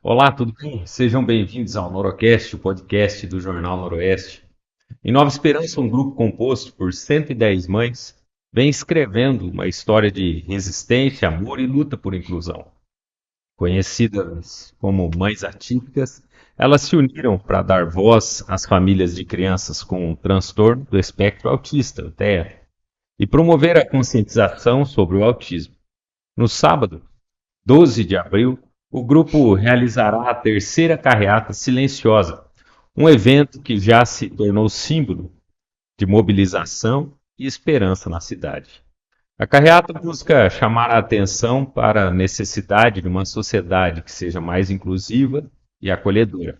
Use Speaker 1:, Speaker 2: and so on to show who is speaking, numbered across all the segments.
Speaker 1: Olá, tudo bem? Sejam bem-vindos ao Norocast, o podcast do Jornal Noroeste. Em Nova Esperança, um grupo composto por 110 mães vem escrevendo uma história de resistência, amor e luta por inclusão. Conhecidas como Mães Atípicas, elas se uniram para dar voz às famílias de crianças com transtorno do espectro autista, o TEA, e promover a conscientização sobre o autismo. No sábado, 12 de abril, o grupo realizará a terceira carreata silenciosa, um evento que já se tornou símbolo de mobilização e esperança na cidade. A carreata busca chamar a atenção para a necessidade de uma sociedade que seja mais inclusiva e acolhedora.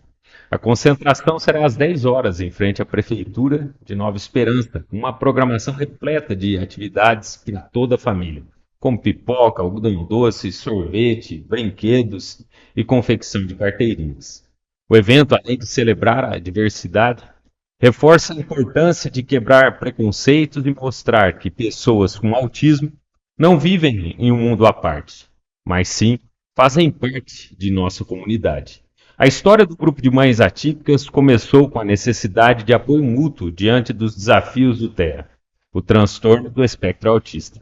Speaker 1: A concentração será às 10 horas em frente à Prefeitura de Nova Esperança, com uma programação repleta de atividades para toda a família, como pipoca, algodão doce, sorvete, brinquedos e confecção de carteirinhas. O evento, além de celebrar a diversidade, reforça a importância de quebrar preconceitos e mostrar que pessoas com autismo não vivem em um mundo à parte, mas sim fazem parte de nossa comunidade. A história do grupo de mães atípicas começou com a necessidade de apoio mútuo diante dos desafios do TEA, o transtorno do espectro autista,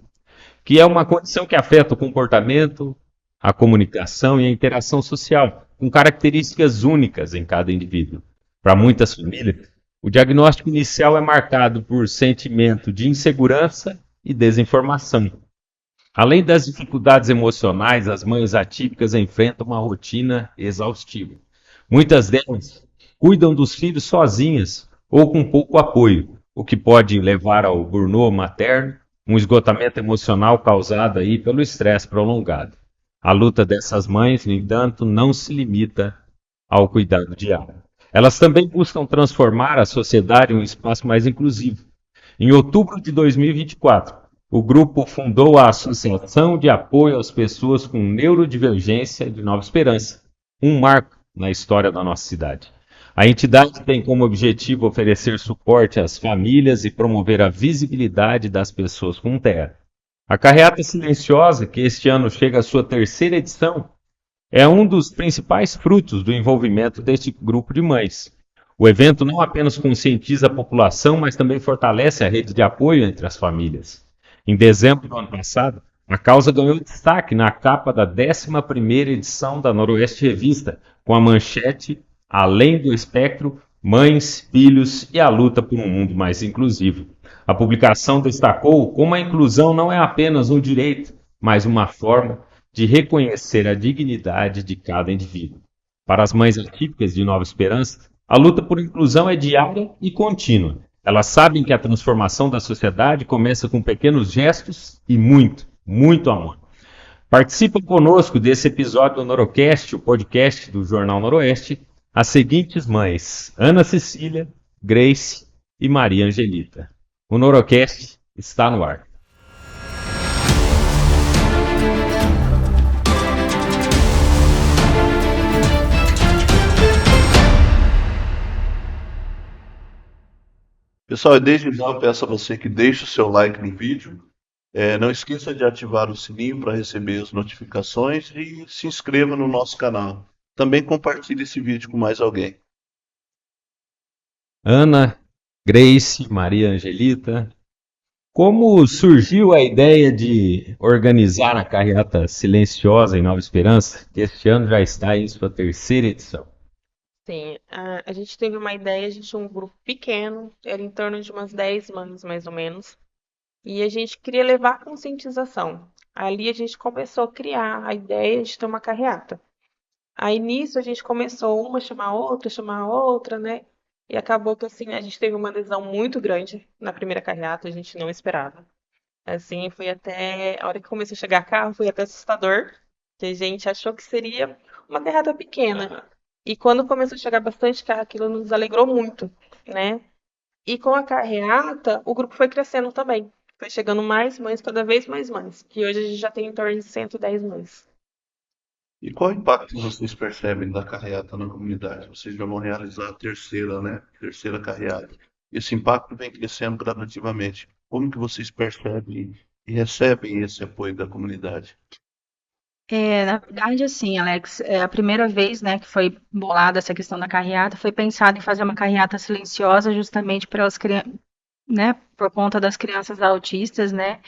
Speaker 1: que é uma condição que afeta o comportamento, a comunicação e a interação social, com características únicas em cada indivíduo. Para muitas famílias, o diagnóstico inicial é marcado por sentimento de insegurança e desinformação. Além das dificuldades emocionais, as mães atípicas enfrentam uma rotina exaustiva. Muitas delas cuidam dos filhos sozinhas ou com pouco apoio, o que pode levar ao burnout materno, um esgotamento emocional causado aí pelo estresse prolongado. A luta dessas mães, no entanto, não se limita ao cuidado diário. Elas também buscam transformar a sociedade em um espaço mais inclusivo. Em outubro de 2024, o grupo fundou a Associação de Apoio às Pessoas com Neurodivergência de Nova Esperança, um marco na história da nossa cidade. A entidade tem como objetivo oferecer suporte às famílias e promover a visibilidade das pessoas com TEA. A Carreata Silenciosa, que este ano chega à sua terceira edição, é um dos principais frutos do envolvimento deste grupo de mães. O evento não apenas conscientiza a população, mas também fortalece a rede de apoio entre as famílias. Em dezembro do ano passado, a causa ganhou destaque na capa da 11ª edição da Noroeste Revista, com a manchete Além do Espectro, Mães, Filhos e a Luta por um Mundo Mais Inclusivo. A publicação destacou como a inclusão não é apenas um direito, mas uma forma de reconhecer a dignidade de cada indivíduo. Para as mães atípicas de Nova Esperança, a luta por inclusão é diária e contínua. Elas sabem que a transformação da sociedade começa com pequenos gestos e muito, muito amor. Participam conosco desse episódio do Norocast, o podcast do Jornal Noroeste, as seguintes mães: Ana Cecília, Grace e Maria Angelita. O Norocast está no ar.
Speaker 2: Pessoal, desde já eu peço a você que deixe o seu like no vídeo. Não esqueça de ativar o sininho para receber as notificações e se inscreva no nosso canal. Também compartilhe esse vídeo com mais alguém.
Speaker 1: Ana, Grace, Maria Angelita, como surgiu a ideia de organizar a Carreata Silenciosa em Nova Esperança, que este ano já está em sua terceira edição?
Speaker 3: Sim, a gente teve uma ideia, a gente tinha um grupo pequeno, era em torno de umas 10 mães mais ou menos, e a gente queria levar conscientização. Ali a gente começou a criar a ideia de ter uma carreata. Aí nisso a gente começou uma chamar a outra, né? E acabou que assim, a gente teve uma adesão muito grande na primeira carreata, a gente não esperava. Assim, foi até, a hora que começou a chegar carro, foi até assustador, que a gente achou que seria uma carreata pequena. E quando começou a chegar bastante carro, aquilo nos alegrou muito, né? E com a carreata, o grupo foi crescendo também. Foi chegando mais mães, cada vez mais mães. Que hoje a gente já tem em torno de 110 mães.
Speaker 2: E qual impacto vocês percebem da carreata na comunidade? Vocês já vão realizar a terceira, né? Terceira carreata. Esse impacto vem crescendo gradativamente. Como que vocês percebem e recebem esse apoio da comunidade?
Speaker 4: Na verdade, assim, Alex, a primeira vez, né, que foi bolada essa questão da carreata, foi pensado em fazer uma carreata silenciosa justamente para as crianças, né, por conta das crianças autistas, né,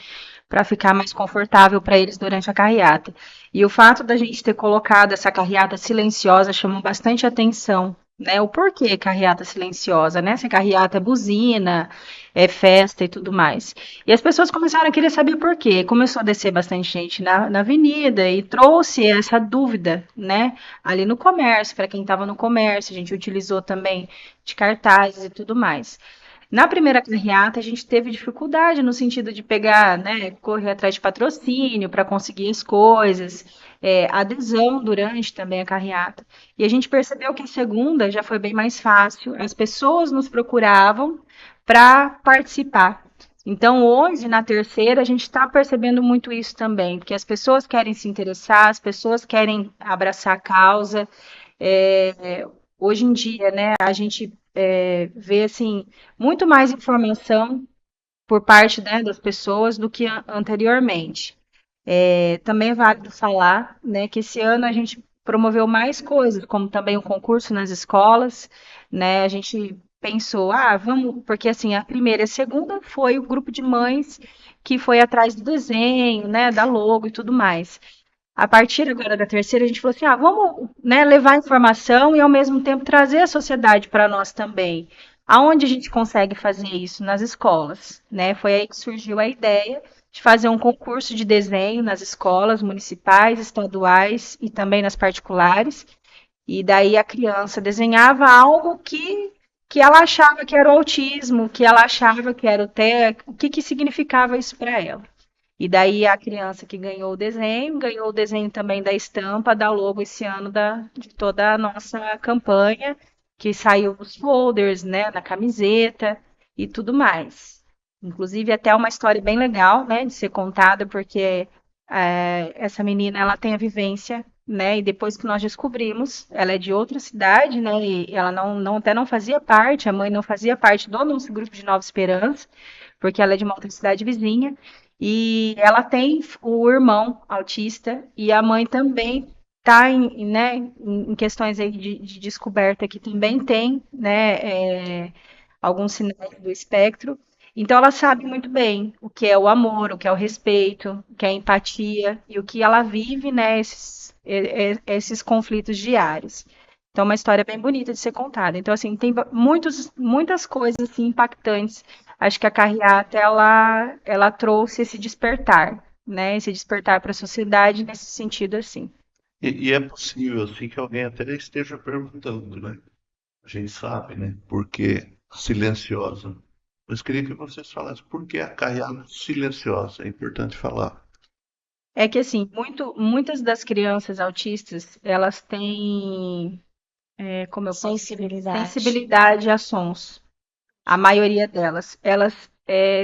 Speaker 4: para ficar mais confortável para eles durante a carreata. E o fato da gente ter colocado essa carreata silenciosa chamou bastante atenção, né? O porquê carreata silenciosa, né? Se a carreata é buzina, é festa e tudo mais. E as pessoas começaram a querer saber por quê. Começou a descer bastante gente na avenida e trouxe essa dúvida, né? Ali no comércio, para quem estava no comércio, a gente utilizou também de cartazes e tudo mais. Na primeira carreata, a gente teve dificuldade no sentido de pegar, né, correr atrás de patrocínio para conseguir as coisas, adesão durante também a carreata. E a gente percebeu que a segunda já foi bem mais fácil, as pessoas nos procuravam para participar. Então, hoje, na terceira, a gente está percebendo muito isso também, porque as pessoas querem se interessar, as pessoas querem abraçar a causa. Hoje em dia, né, a gente vê assim muito mais informação por parte, né, das pessoas do que anteriormente. Também é válido falar, né, que esse ano a gente promoveu mais coisas, como também o concurso nas escolas, né? A gente pensou, vamos, porque assim, a primeira e a segunda foi o grupo de mães que foi atrás do desenho, né, da logo e tudo mais. A partir agora da terceira, a gente falou assim: vamos, né, levar informação e ao mesmo tempo trazer a sociedade para nós também. Aonde a gente consegue fazer isso? Nas escolas, né? Foi aí que surgiu a ideia de fazer um concurso de desenho nas escolas municipais, estaduais e também nas particulares. E daí a criança desenhava algo que ela achava que era o autismo, que ela achava que era o TEA, o que significava isso para ela. E daí a criança que ganhou o desenho também da estampa, da logo esse ano de toda a nossa campanha, que saiu nos folders, né, na camiseta e tudo mais. Inclusive até uma história bem legal, né, de ser contada, porque essa menina ela tem a vivência, né, e depois que nós descobrimos, ela é de outra cidade, né, e ela até não fazia parte, a mãe não fazia parte do nosso grupo de Nova Esperança, porque ela é de uma outra cidade vizinha. E ela tem o irmão autista e a mãe também está em questões aí de descoberta que também tem, né, alguns sinais do espectro. Então ela sabe muito bem o que é o amor, o que é o respeito, o que é a empatia e o que ela vive, né, esses conflitos diários. Então, é uma história bem bonita de ser contada. Então, assim, tem muitas coisas assim, impactantes. Acho que a carreata, ela trouxe esse despertar, né? Esse despertar para a sociedade nesse sentido, assim.
Speaker 2: E é possível, assim, que alguém até esteja perguntando, né? A gente sabe, né? Por que silenciosa? Mas queria que vocês falassem por que a carreata silenciosa. É importante falar.
Speaker 4: É que, assim, muitas das crianças autistas, elas têm, como eu posso dizer,
Speaker 5: Sensibilidade.
Speaker 4: sensibilidade a sons. A maioria delas, elas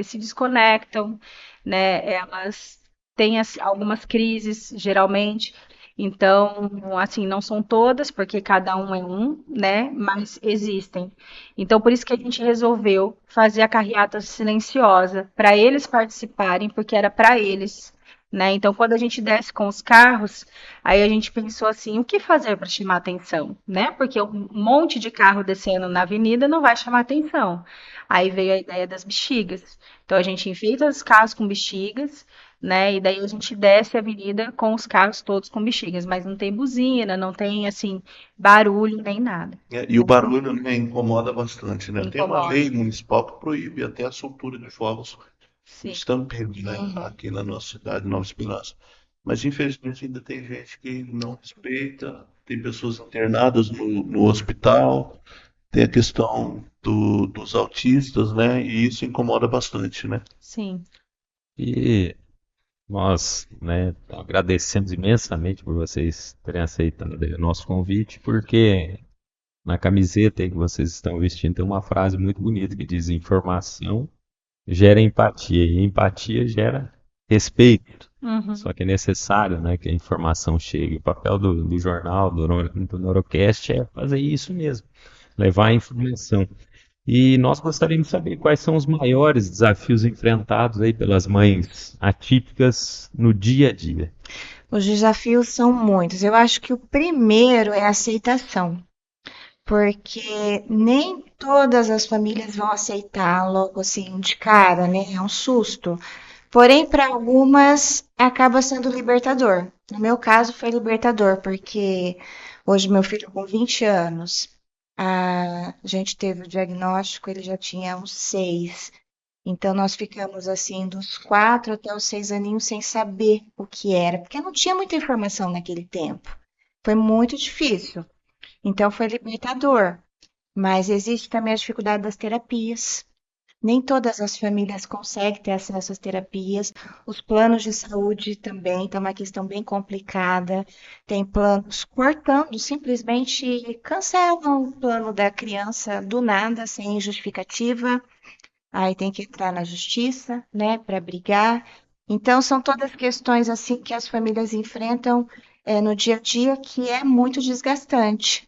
Speaker 4: se desconectam, né? Elas têm algumas crises, geralmente. Então, assim, não são todas, porque cada um é um, né? Mas existem. Então, por isso que a gente resolveu fazer a carreata silenciosa, para eles participarem, porque era para eles, né? Então, quando a gente desce com os carros, aí a gente pensou assim, o que fazer para chamar atenção, né? Porque um monte de carro descendo na avenida não vai chamar atenção. Aí veio a ideia das bexigas. Então a gente enfeita os carros com bexigas, né? E daí a gente desce a avenida com os carros todos com bexigas, mas não tem buzina, não tem assim barulho nem nada.
Speaker 2: E o barulho, né, incomoda bastante, né? Tem uma
Speaker 4: Incomoda.
Speaker 2: lei municipal que proíbe até a soltura de fogos de
Speaker 4: Sim.
Speaker 2: estampedo, né?
Speaker 5: Uhum.
Speaker 2: Aqui na nossa cidade, Nova Esperança. Mas infelizmente ainda tem gente que não respeita, tem pessoas internadas no hospital, tem a questão dos autistas, né? E isso incomoda bastante, né?
Speaker 4: Sim.
Speaker 1: E nós, né, agradecemos imensamente por vocês terem aceitado o nosso convite, porque na camiseta aí que vocês estão vestindo tem uma frase muito bonita que diz: informação gera empatia e empatia gera respeito.
Speaker 4: Uhum.
Speaker 1: Só que é necessário, né, que a informação chegue. O papel do jornal, do Norocast é fazer isso mesmo, levar a informação. E nós gostaríamos de saber quais são os maiores desafios enfrentados aí pelas mães atípicas no dia a dia.
Speaker 5: Os desafios são muitos. Eu acho que o primeiro é a aceitação, porque nem todas as famílias vão aceitar logo assim de cara, né? É um susto. Porém, para algumas acaba sendo libertador. No meu caso foi libertador, porque hoje meu filho com 20 anos, a gente teve o diagnóstico, ele já tinha uns 6. Então nós ficamos assim dos 4 até os 6 aninhos sem saber o que era, porque não tinha muita informação naquele tempo. Foi muito difícil. Então foi libertador. Mas existe também a dificuldade das terapias. Nem todas as famílias conseguem ter acesso às terapias. Os planos de saúde também estão uma questão bem complicada. Tem planos cortando, simplesmente cancelam o plano da criança do nada, sem justificativa. Aí tem que entrar na justiça, né, para brigar. Então, são todas questões assim que as famílias enfrentam no dia a dia, que é muito desgastante.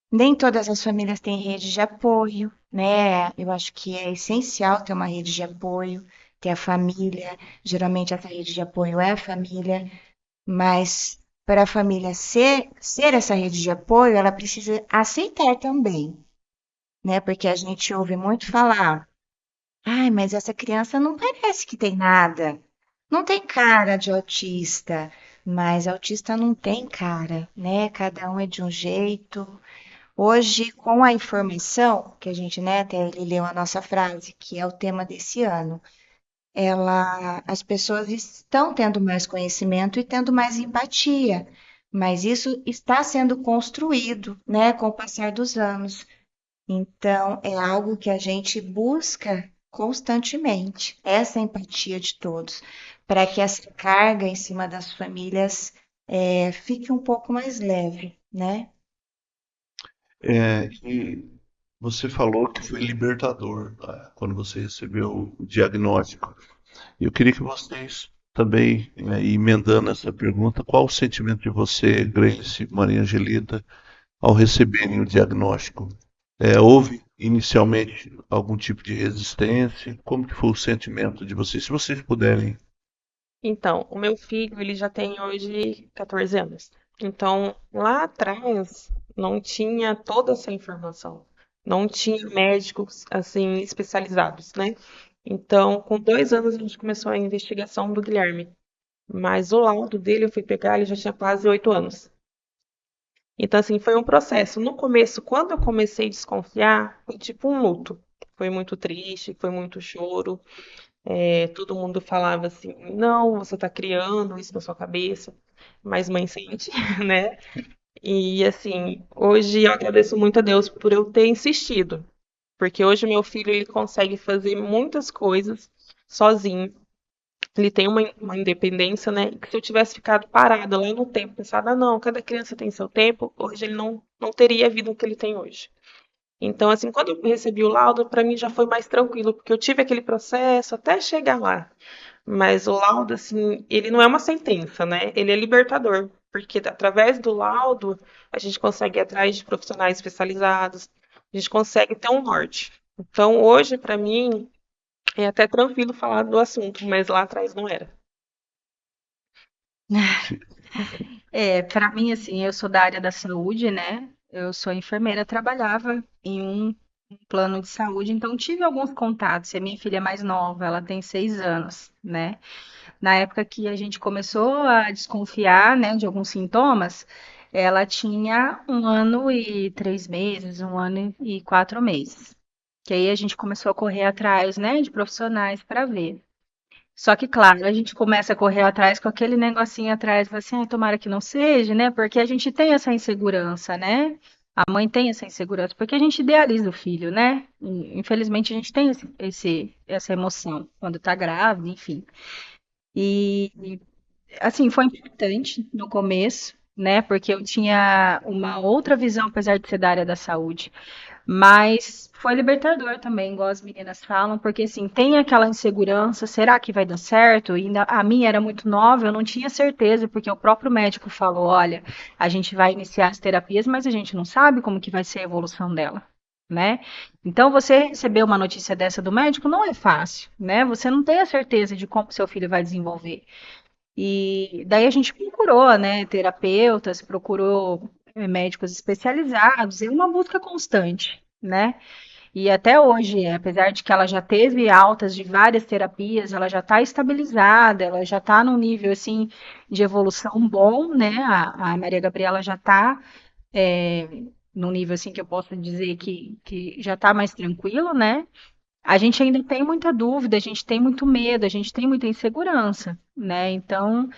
Speaker 5: Nem todas as famílias têm rede de apoio, né? Eu acho que é essencial ter uma rede de apoio, ter a família. Geralmente essa rede de apoio é a família, mas para a família ser essa rede de apoio, ela precisa aceitar também, né? Porque a gente ouve muito falar, ai, mas essa criança não parece que tem nada. Não tem cara de autista, mas autista não tem cara, né? Cada um é de um jeito. Hoje, com a informação, que a gente, né, até ele leu a nossa frase, que é o tema desse ano, as pessoas estão tendo mais conhecimento e tendo mais empatia, mas isso está sendo construído, né, com o passar dos anos. Então, é algo que a gente busca constantemente, essa empatia de todos, para que essa carga em cima das famílias fique um pouco mais leve, né?
Speaker 2: E você falou que foi libertador, tá? Quando você recebeu o diagnóstico. Eu queria que vocês também, emendando essa pergunta, qual o sentimento de você, Grace, Maria Angelita, ao receberem o diagnóstico? Houve inicialmente algum tipo de resistência? Como que foi o sentimento de vocês? Se vocês puderem.
Speaker 3: Então, o meu filho, ele já tem hoje 14 anos. Então, lá atrás, não tinha toda essa informação. Não tinha médicos, assim, especializados, né? Então, com 2 anos, a gente começou a investigação do Guilherme. Mas o laudo dele, eu fui pegar, ele já tinha quase 8 anos. Então, assim, foi um processo. No começo, quando eu comecei a desconfiar, foi tipo um luto. Foi muito triste, foi muito choro. Todo mundo falava assim: não, você está criando isso na sua cabeça, mas mãe sente, né? E assim, hoje eu agradeço muito a Deus por eu ter insistido, porque hoje meu filho ele consegue fazer muitas coisas sozinho. Ele tem uma independência, né? Que se eu tivesse ficado parada lá no tempo, pensado, ah, não, cada criança tem seu tempo, hoje ele não teria a vida que ele tem hoje. Então, assim, quando eu recebi o laudo, para mim já foi mais tranquilo, porque eu tive aquele processo até chegar lá. Mas o laudo, assim, ele não é uma sentença, né? Ele é libertador, porque através do laudo a gente consegue ir atrás de profissionais especializados, a gente consegue ter um norte. Então, hoje, para mim, é até tranquilo falar do assunto, mas lá atrás não era.
Speaker 4: Para mim, assim, eu sou da área da saúde, né? Eu sou enfermeira, trabalhava em um plano de saúde, então tive alguns contatos. E a minha filha é mais nova, ela tem 6 anos, né? Na época que a gente começou a desconfiar, né, de alguns sintomas, ela tinha 1 ano e 3 meses, 1 ano e 4 meses. Que aí a gente começou a correr atrás, né, de profissionais para ver. Só que, claro, a gente começa a correr atrás com aquele negocinho atrás, assim, "Ai, tomara que não seja, né? Porque a gente tem essa insegurança, né? A mãe tem essa insegurança, porque a gente idealiza o filho, né? Infelizmente, a gente tem essa emoção quando tá grávida, enfim. E, assim, foi importante no começo, né? Porque eu tinha uma outra visão, apesar de ser da área da saúde. Mas foi libertador também, igual as meninas falam, porque assim, tem aquela insegurança, será que vai dar certo? E a minha era muito nova, eu não tinha certeza, porque o próprio médico falou, olha, a gente vai iniciar as terapias, mas a gente não sabe como que vai ser a evolução dela, né? Então, você receber uma notícia dessa do médico não é fácil, né? Você não tem a certeza de como seu filho vai desenvolver. E daí a gente procurou, né, terapeutas, procurou médicos especializados, é uma busca constante, né? E até hoje, apesar de que ela já teve altas de várias terapias, ela já está estabilizada, ela já está num nível assim de evolução bom, né? A Maria Gabriela já está num nível assim que eu posso dizer que já está mais tranquilo, né? A gente ainda tem muita dúvida, a gente tem muito medo, a gente tem muita insegurança, né? Então,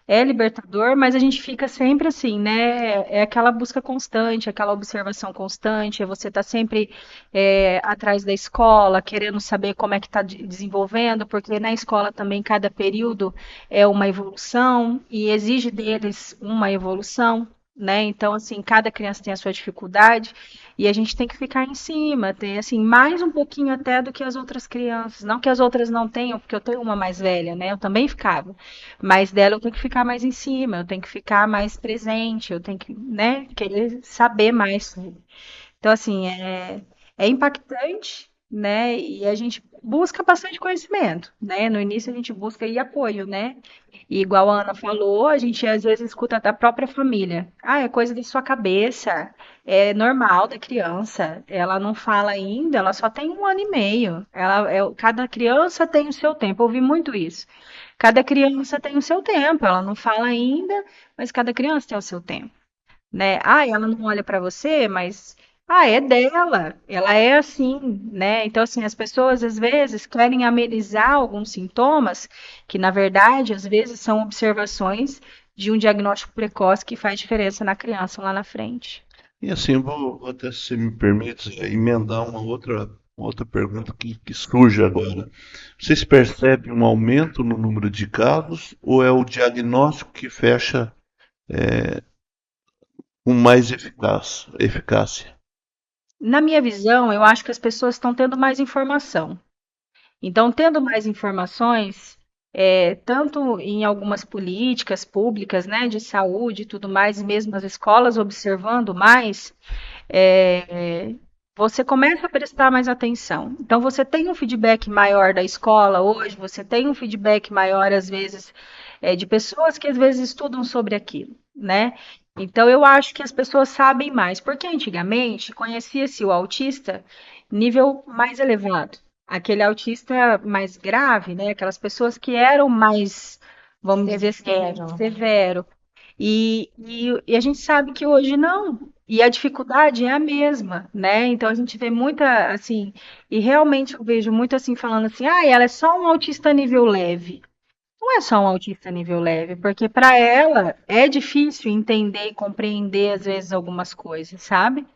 Speaker 4: é libertador, mas a gente fica sempre assim, né? É aquela busca constante, aquela observação constante, é você estar sempre atrás da escola, querendo saber como é que está desenvolvendo, porque na escola também cada período é uma evolução e exige deles uma evolução, né? Então, assim, cada criança tem a sua dificuldade e a gente tem que ficar em cima, ter assim, mais um pouquinho até do que as outras crianças. Não que as outras não tenham, porque eu tenho uma mais velha, né? Eu também ficava. Mas dela eu tenho que ficar mais em cima, eu tenho que ficar mais presente, eu tenho que, né, querer saber mais sobre. Então, assim, é impactante, né? E a gente busca bastante conhecimento, né? No início a gente busca e apoio, né? E igual a Ana falou, a gente às vezes escuta da própria família. Ah, é coisa da sua cabeça, é normal da criança. Ela não fala ainda, ela só tem 1 ano e meio. Cada criança tem o seu tempo. Eu ouvi muito isso. Cada criança tem o seu tempo. Ela não fala ainda, mas cada criança tem o seu tempo, né? Ah, ela não olha para você, mas é dela. Ela é assim, né? Então assim, as pessoas às vezes querem amenizar alguns sintomas que na verdade às vezes são observações de um diagnóstico precoce que faz diferença na criança lá na frente.
Speaker 2: E assim, vou até, se você me permite, emendar uma outra pergunta que surge agora. Vocês percebem um aumento no número de casos ou é o diagnóstico que fecha com mais eficácia?
Speaker 4: Na minha visão, eu acho que as pessoas estão tendo mais informação. Então, tendo mais informações, tanto em algumas políticas públicas, né, de saúde e tudo mais, e mesmo as escolas observando mais, você começa a prestar mais atenção. Então, você tem um feedback maior da escola hoje, você tem um feedback maior, às vezes, de pessoas que às vezes estudam sobre aquilo, né? Então, eu acho que as pessoas sabem mais, porque antigamente conhecia-se o autista nível mais elevado, aquele autista mais grave, né? Aquelas pessoas que eram mais, vamos dizer assim,
Speaker 5: Severo.
Speaker 4: severo. E a gente sabe que hoje não. E a dificuldade é a mesma, né? Então a gente vê muita, assim, e realmente eu vejo muito assim falando assim, ela é só um autista nível leve. Não é só um autista nível leve, porque para ela é difícil entender e compreender às vezes algumas coisas, sabe?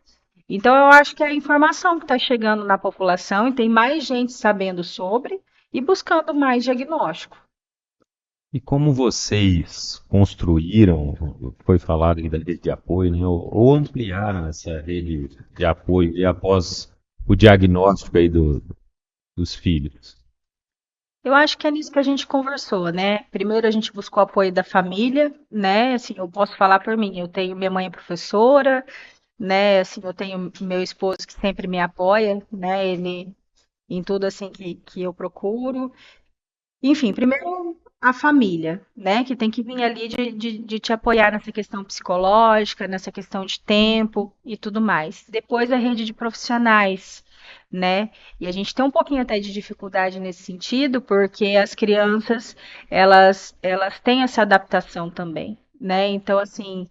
Speaker 4: Então eu acho que é a informação que está chegando na população e tem mais gente sabendo sobre e buscando mais diagnóstico.
Speaker 1: E como vocês construíram, foi falado aí da rede de apoio, né, ou ampliaram essa rede de apoio e após o diagnóstico aí dos filhos?
Speaker 4: Eu acho que é nisso que a gente conversou, né? Primeiro a gente buscou apoio da família, né? Assim, eu posso falar por mim, eu tenho minha mãe é professora, né? Assim, eu tenho meu esposo que sempre me apoia, né? Ele em tudo assim que eu procuro. Enfim, primeiro a família, né? Que tem que vir ali de te apoiar nessa questão psicológica, nessa questão de tempo e tudo mais. Depois a rede de profissionais, né? E a gente tem um pouquinho até de dificuldade nesse sentido, porque as crianças, elas têm essa adaptação também, né? Então, assim,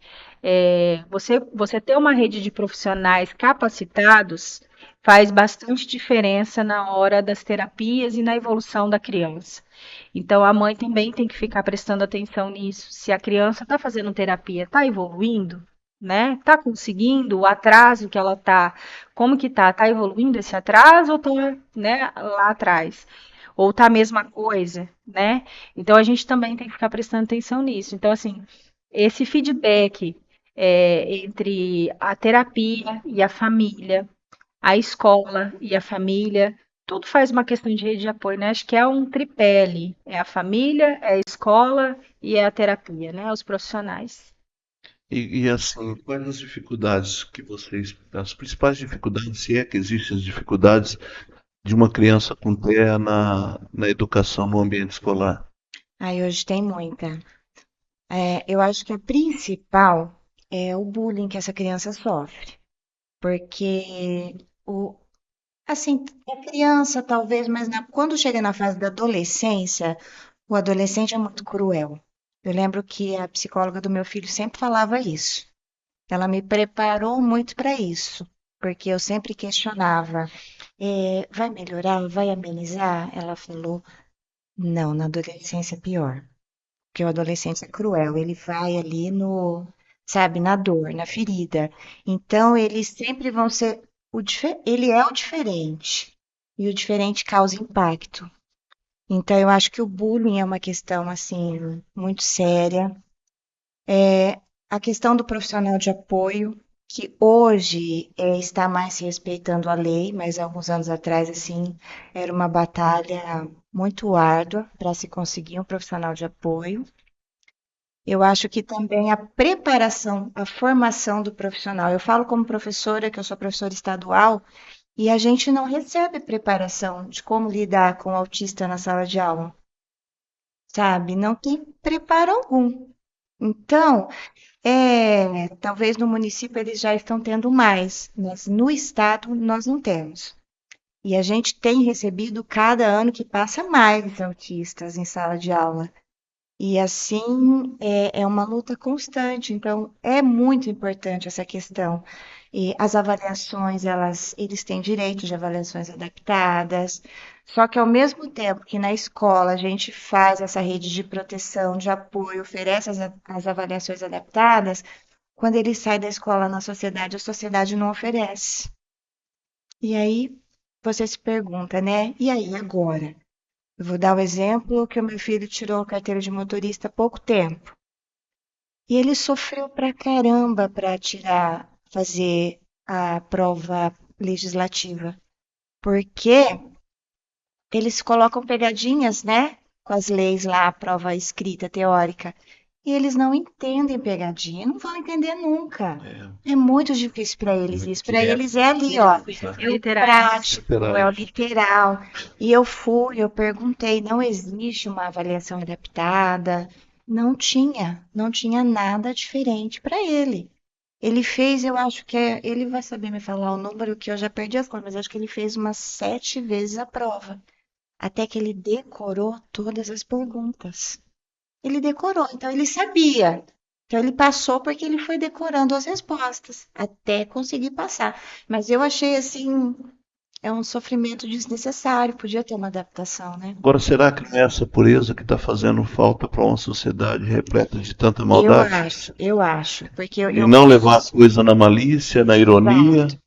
Speaker 4: você ter uma rede de profissionais capacitados faz bastante diferença na hora das terapias e na evolução da criança. Então, a mãe também tem que ficar prestando atenção nisso. Se a criança está fazendo terapia, está evoluindo, né? Está conseguindo o atraso que ela está, como que tá? Tá evoluindo esse atraso ou tá, né, lá atrás? Ou tá a mesma coisa, né? Então, a gente também tem que ficar prestando atenção nisso. Então, assim, esse feedback entre a terapia e a família, a escola e a família, tudo faz uma questão de rede de apoio, né? Acho que é um tripé ali. É a família, é a escola e é a terapia, né? Os profissionais.
Speaker 2: E assim, quais as dificuldades as principais dificuldades, se é que existem as dificuldades de uma criança com TEA na educação no ambiente escolar?
Speaker 5: Aí hoje tem muita. Eu acho que a principal é o bullying que essa criança sofre, porque o, assim, é criança talvez, mas quando chega na fase da adolescência, o adolescente é muito cruel. Eu lembro que a psicóloga do meu filho sempre falava isso. Ela me preparou muito para isso, porque eu sempre questionava, vai melhorar, vai amenizar? Ela falou, não, na adolescência é pior. Porque o adolescente é cruel, ele vai ali no, sabe, na dor, na ferida. Então, eles sempre vão ser ele é o diferente. E o diferente causa impacto. Então, eu acho que o bullying é uma questão, assim, muito séria. A questão do profissional de apoio, que hoje está mais se respeitando a lei, mas alguns anos atrás, assim, era uma batalha muito árdua para se conseguir um profissional de apoio. Eu acho que também a preparação, a formação do profissional. Eu falo como professora, que eu sou professora estadual, e a gente não recebe preparação de como lidar com o autista na sala de aula, sabe? Não tem preparo algum. Então, talvez no município eles já estão tendo mais, mas no estado nós não temos. E a gente tem recebido cada ano que passa mais autistas em sala de aula. E assim é uma luta constante, então é muito importante essa questão. E as avaliações, eles têm direito de avaliações adaptadas, só que ao mesmo tempo que na escola a gente faz essa rede de proteção, de apoio, oferece as avaliações adaptadas, quando ele sai da escola na sociedade, a sociedade não oferece. E aí você se pergunta, né? E aí agora? Eu vou dar o exemplo que o meu filho tirou a carteira de motorista há pouco tempo. E ele sofreu pra caramba para fazer a prova legislativa, porque eles colocam pegadinhas, né? Com as leis lá, a prova escrita, teórica. E eles não entendem pegadinha, não vão entender nunca. É muito difícil para eles isso. Para eles é ali, ó, é o
Speaker 4: Literais.
Speaker 5: prático, é o
Speaker 2: Literais.
Speaker 5: literal. E eu perguntei, não existe uma avaliação adaptada? Não tinha nada diferente para ele. Ele fez, eu acho que ele vai saber me falar o número que eu já perdi as contas, mas acho que ele fez umas 7 vezes a prova, até que ele decorou todas as perguntas. Ele decorou, então ele sabia. Então ele passou porque ele foi decorando as respostas até conseguir passar. Mas eu achei assim, é um sofrimento desnecessário, podia ter uma adaptação, né?
Speaker 2: Agora, será que não é essa pureza que está fazendo falta para uma sociedade repleta de tanta
Speaker 5: Eu
Speaker 2: maldade?
Speaker 5: acho, porque
Speaker 2: E não levar a coisa na malícia, na ironia,
Speaker 5: Exato.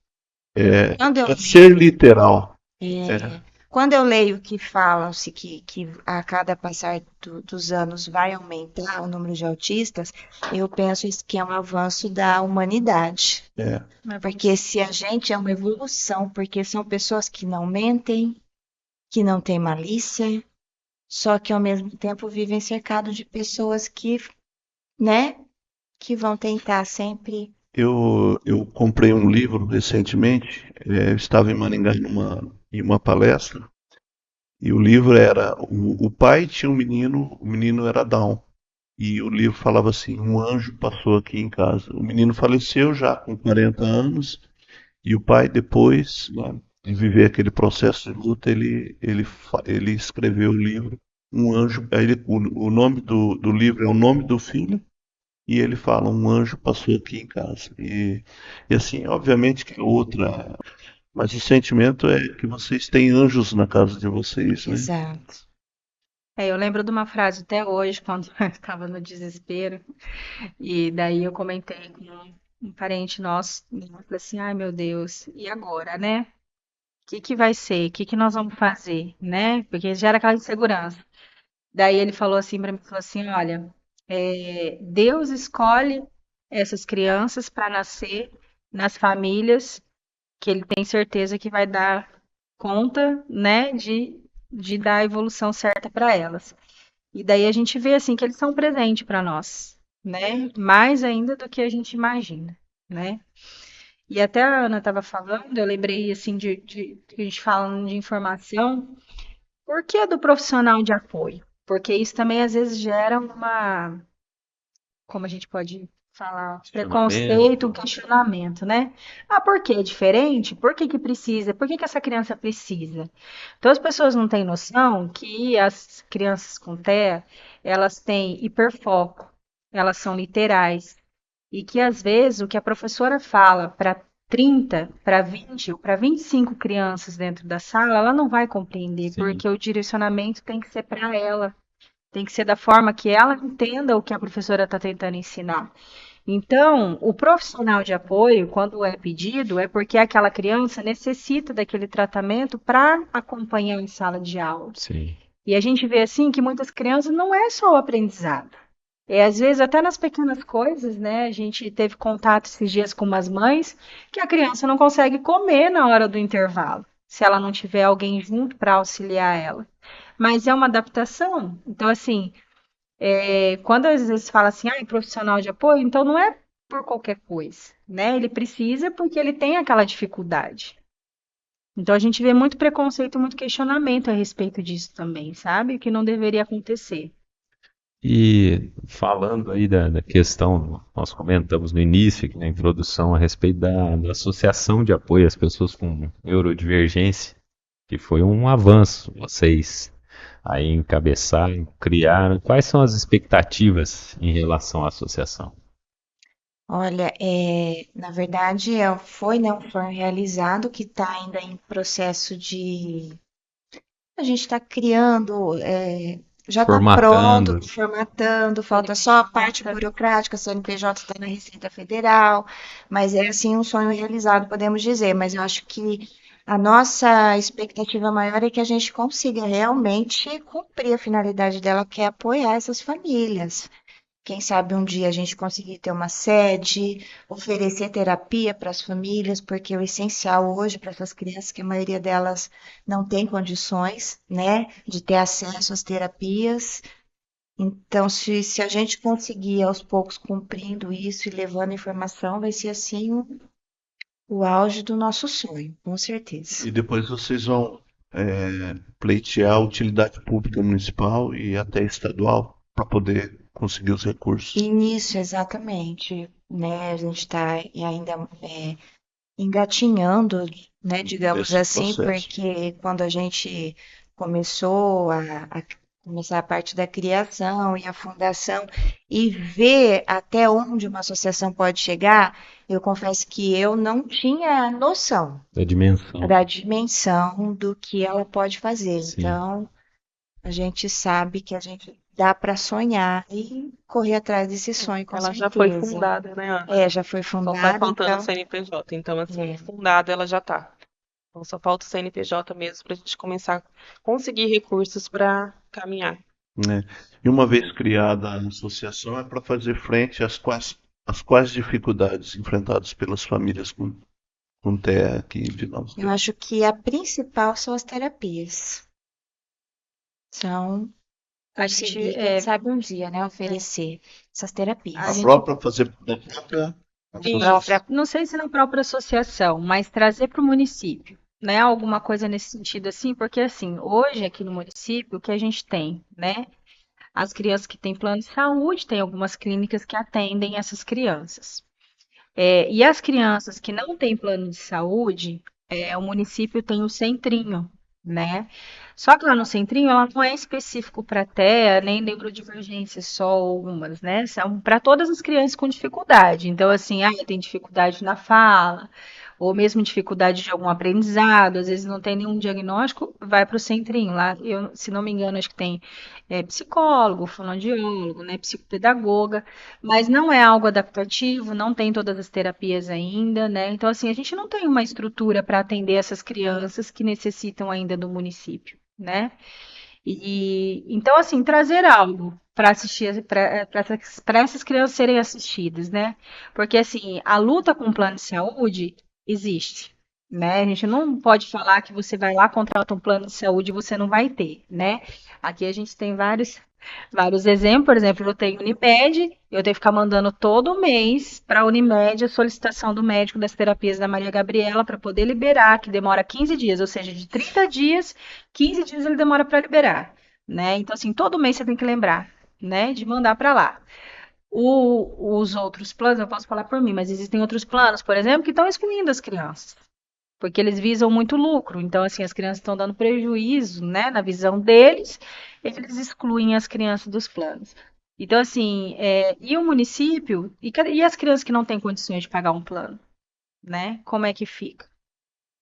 Speaker 2: é,
Speaker 5: Quando eu
Speaker 2: é ser literal. É.
Speaker 5: Quando eu leio que falam-se que a cada passar dos anos vai aumentar o número de autistas, eu penso isso que é um avanço da humanidade.
Speaker 2: É.
Speaker 5: Porque se a gente é uma evolução, porque são pessoas que não mentem, que não têm malícia, só que ao mesmo tempo vivem cercado de pessoas que, né, que vão tentar sempre.
Speaker 2: Eu comprei um livro recentemente, eu estava em Maringá em uma palestra, e o livro era, o pai tinha um menino, o menino era Down, e o livro falava assim, um anjo passou aqui em casa. O menino faleceu já com 40 anos, e o pai depois, né, de viver aquele processo de luta, ele escreveu o livro, um anjo, o nome do livro é o nome do filho, e ele fala, um anjo passou aqui em casa. E assim, obviamente que é outra, mas o sentimento é que vocês têm anjos na casa de vocês, né?
Speaker 5: Exato.
Speaker 4: Eu lembro de uma frase até hoje, quando eu estava no desespero, e daí eu comentei com um parente nosso, e eu falei assim, ai meu Deus, e agora, né? O que vai ser? O que nós vamos fazer, né? Porque gera aquela insegurança. Daí ele falou assim para mim, falou assim, olha, Deus escolhe essas crianças para nascer nas famílias que ele tem certeza que vai dar conta, né, de dar a evolução certa para elas. E daí a gente vê assim que eles são presente para nós, né? Mais ainda do que a gente imagina, né? E até a Ana estava falando, eu lembrei assim de que a gente falando de informação, por que do profissional de apoio? Porque isso também às vezes gera como a gente pode falar,
Speaker 1: Questionamento.
Speaker 4: preconceito, questionamento, né? Ah, por que é diferente? Por que que precisa? Por que que essa criança precisa? Então as pessoas não têm noção que as crianças com TEA, elas têm hiperfoco, elas são literais, e que às vezes o que a professora fala para 30, para 20 ou para 25 crianças dentro da sala, ela não vai compreender,
Speaker 1: Sim.
Speaker 4: porque o direcionamento tem que ser para ela, tem que ser da forma que ela entenda o que a professora está tentando ensinar. Então, o profissional de apoio, quando é pedido, é porque aquela criança necessita daquele tratamento para acompanhar em sala de aula.
Speaker 1: Sim.
Speaker 4: E a gente vê assim que muitas crianças não é só o aprendizado. É, às vezes, até nas pequenas coisas, né? A gente teve contato esses dias com umas mães que a criança não consegue comer na hora do intervalo, se ela não tiver alguém junto para auxiliar ela. Mas é uma adaptação. Então, assim, quando às vezes fala assim, ah, profissional de apoio, então não é por qualquer coisa, né? Ele precisa porque ele tem aquela dificuldade. Então a gente vê muito preconceito, muito questionamento a respeito disso também, sabe? Que não deveria acontecer.
Speaker 1: E falando aí da questão, nós comentamos no início, aqui na introdução, a respeito da Associação de Apoio às Pessoas com Neurodivergência, que foi um avanço. Vocês aí encabeçaram, criaram. Quais são as expectativas em relação à associação?
Speaker 5: Olha, na verdade, foi, né, um sonho realizado que está ainda em processo de. A gente está criando, já está
Speaker 1: Formatando.
Speaker 5: pronto, formatando, falta só a parte burocrática, CNPJ está na Receita Federal, mas é assim um sonho realizado, podemos dizer. Mas eu acho que a nossa expectativa maior é que a gente consiga realmente cumprir a finalidade dela, que é apoiar essas famílias. Quem sabe um dia a gente conseguir ter uma sede, oferecer terapia para as famílias, porque o essencial hoje para essas crianças, que a maioria delas não tem condições, né, de ter acesso às terapias. Então, se a gente conseguir aos poucos cumprindo isso e levando informação, vai ser assim o auge do nosso sonho, com certeza.
Speaker 2: E depois vocês vão pleitear a utilidade pública municipal e até estadual para poder conseguir os recursos.
Speaker 5: Isso, exatamente, né? A gente está ainda engatinhando, né, digamos
Speaker 2: Esse
Speaker 5: assim,
Speaker 2: processo.
Speaker 5: porque quando a gente começou a começar a parte da criação e a fundação e ver até onde uma associação pode chegar, eu confesso que eu não tinha noção
Speaker 1: Da dimensão.
Speaker 5: da dimensão do que ela pode fazer.
Speaker 1: Sim.
Speaker 5: Então, a gente sabe que a gente dá para sonhar e correr atrás desse sonho, com
Speaker 3: Ela já foi
Speaker 5: certeza.
Speaker 3: fundada, né, Ana?
Speaker 5: Já foi
Speaker 3: Só tá
Speaker 5: fundada,
Speaker 3: faltando o
Speaker 5: então.
Speaker 3: CNPJ. Então, assim,
Speaker 5: É.
Speaker 3: fundada ela já tá. Então, só falta o CNPJ mesmo para a gente começar a conseguir recursos para caminhar.
Speaker 2: Né? E uma vez criada a associação é para fazer frente às quais dificuldades enfrentadas pelas famílias com TEA aqui de nós.
Speaker 5: Eu acho que a principal são as terapias. São
Speaker 4: A gente,
Speaker 5: conseguir, quem sabe um dia, né, oferecer essas
Speaker 4: A
Speaker 5: terapias.
Speaker 2: A
Speaker 4: gente-
Speaker 2: própria fazer da própria associação.
Speaker 4: não sei se na própria associação, mas trazer para o município, né? Alguma coisa nesse sentido assim, porque assim, hoje aqui no município, o que a gente tem, né? As crianças que têm plano de saúde, tem algumas clínicas que atendem essas crianças. E as crianças que não têm plano de saúde, o município tem o centrinho, né? Só que lá no centrinho ela não é específico para TEA, nem neurodivergência, só algumas, né? São para todas as crianças com dificuldade. Então, assim, tem dificuldade na fala, ou mesmo dificuldade de algum aprendizado, às vezes não tem nenhum diagnóstico, vai para o centrinho. Lá, eu, se não me engano, acho que tem psicólogo, fonoaudiólogo, né, psicopedagoga, mas não é algo adaptativo, não tem todas as terapias ainda, né? Então, assim, a gente não tem uma estrutura para atender essas crianças que necessitam ainda do município, né? E então, assim, trazer algo para assistir, para essas crianças serem assistidas, né? Porque, assim, a luta com o plano de saúde existe, né? A gente não pode falar que você vai lá, contrata um plano de saúde e você não vai ter, né? Aqui a gente tem vários exemplos. Por exemplo, eu tenho Unimed, eu tenho que ficar mandando todo mês para a Unimed a solicitação do médico das terapias da Maria Gabriela para poder liberar, que demora 15 dias, ou seja, de 30 dias, 15 dias ele demora para liberar, né? Então, assim, todo mês você tem que lembrar, né, de mandar para lá. Os outros planos, eu posso falar por mim, mas existem outros planos, por exemplo, que estão excluindo as crianças, porque eles visam muito lucro. Então, assim, as crianças estão dando prejuízo, né, na visão deles, eles excluem as crianças dos planos. Então, assim, e o município, e as crianças que não têm condições de pagar um plano, né? Como é que fica?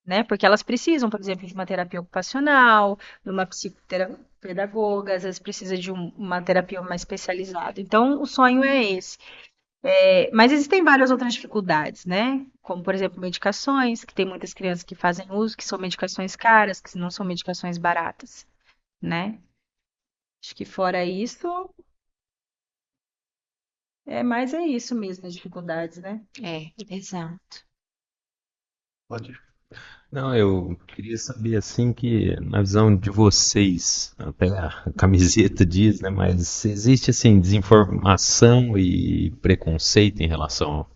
Speaker 4: Né? Porque elas precisam, por exemplo, de uma terapia ocupacional, de uma psicopedagoga, às vezes precisa de uma terapia mais especializada. Então, o sonho é esse. Mas existem várias outras dificuldades, né? Como, por exemplo, medicações, que tem muitas crianças que fazem uso, que são medicações caras, que não são medicações baratas, né? Acho que fora isso, é isso mesmo, as dificuldades, né?
Speaker 5: Exato.
Speaker 2: Pode.
Speaker 1: Não, eu queria saber assim que na visão de vocês, até a camiseta diz, né? Mas existe assim desinformação e preconceito em relação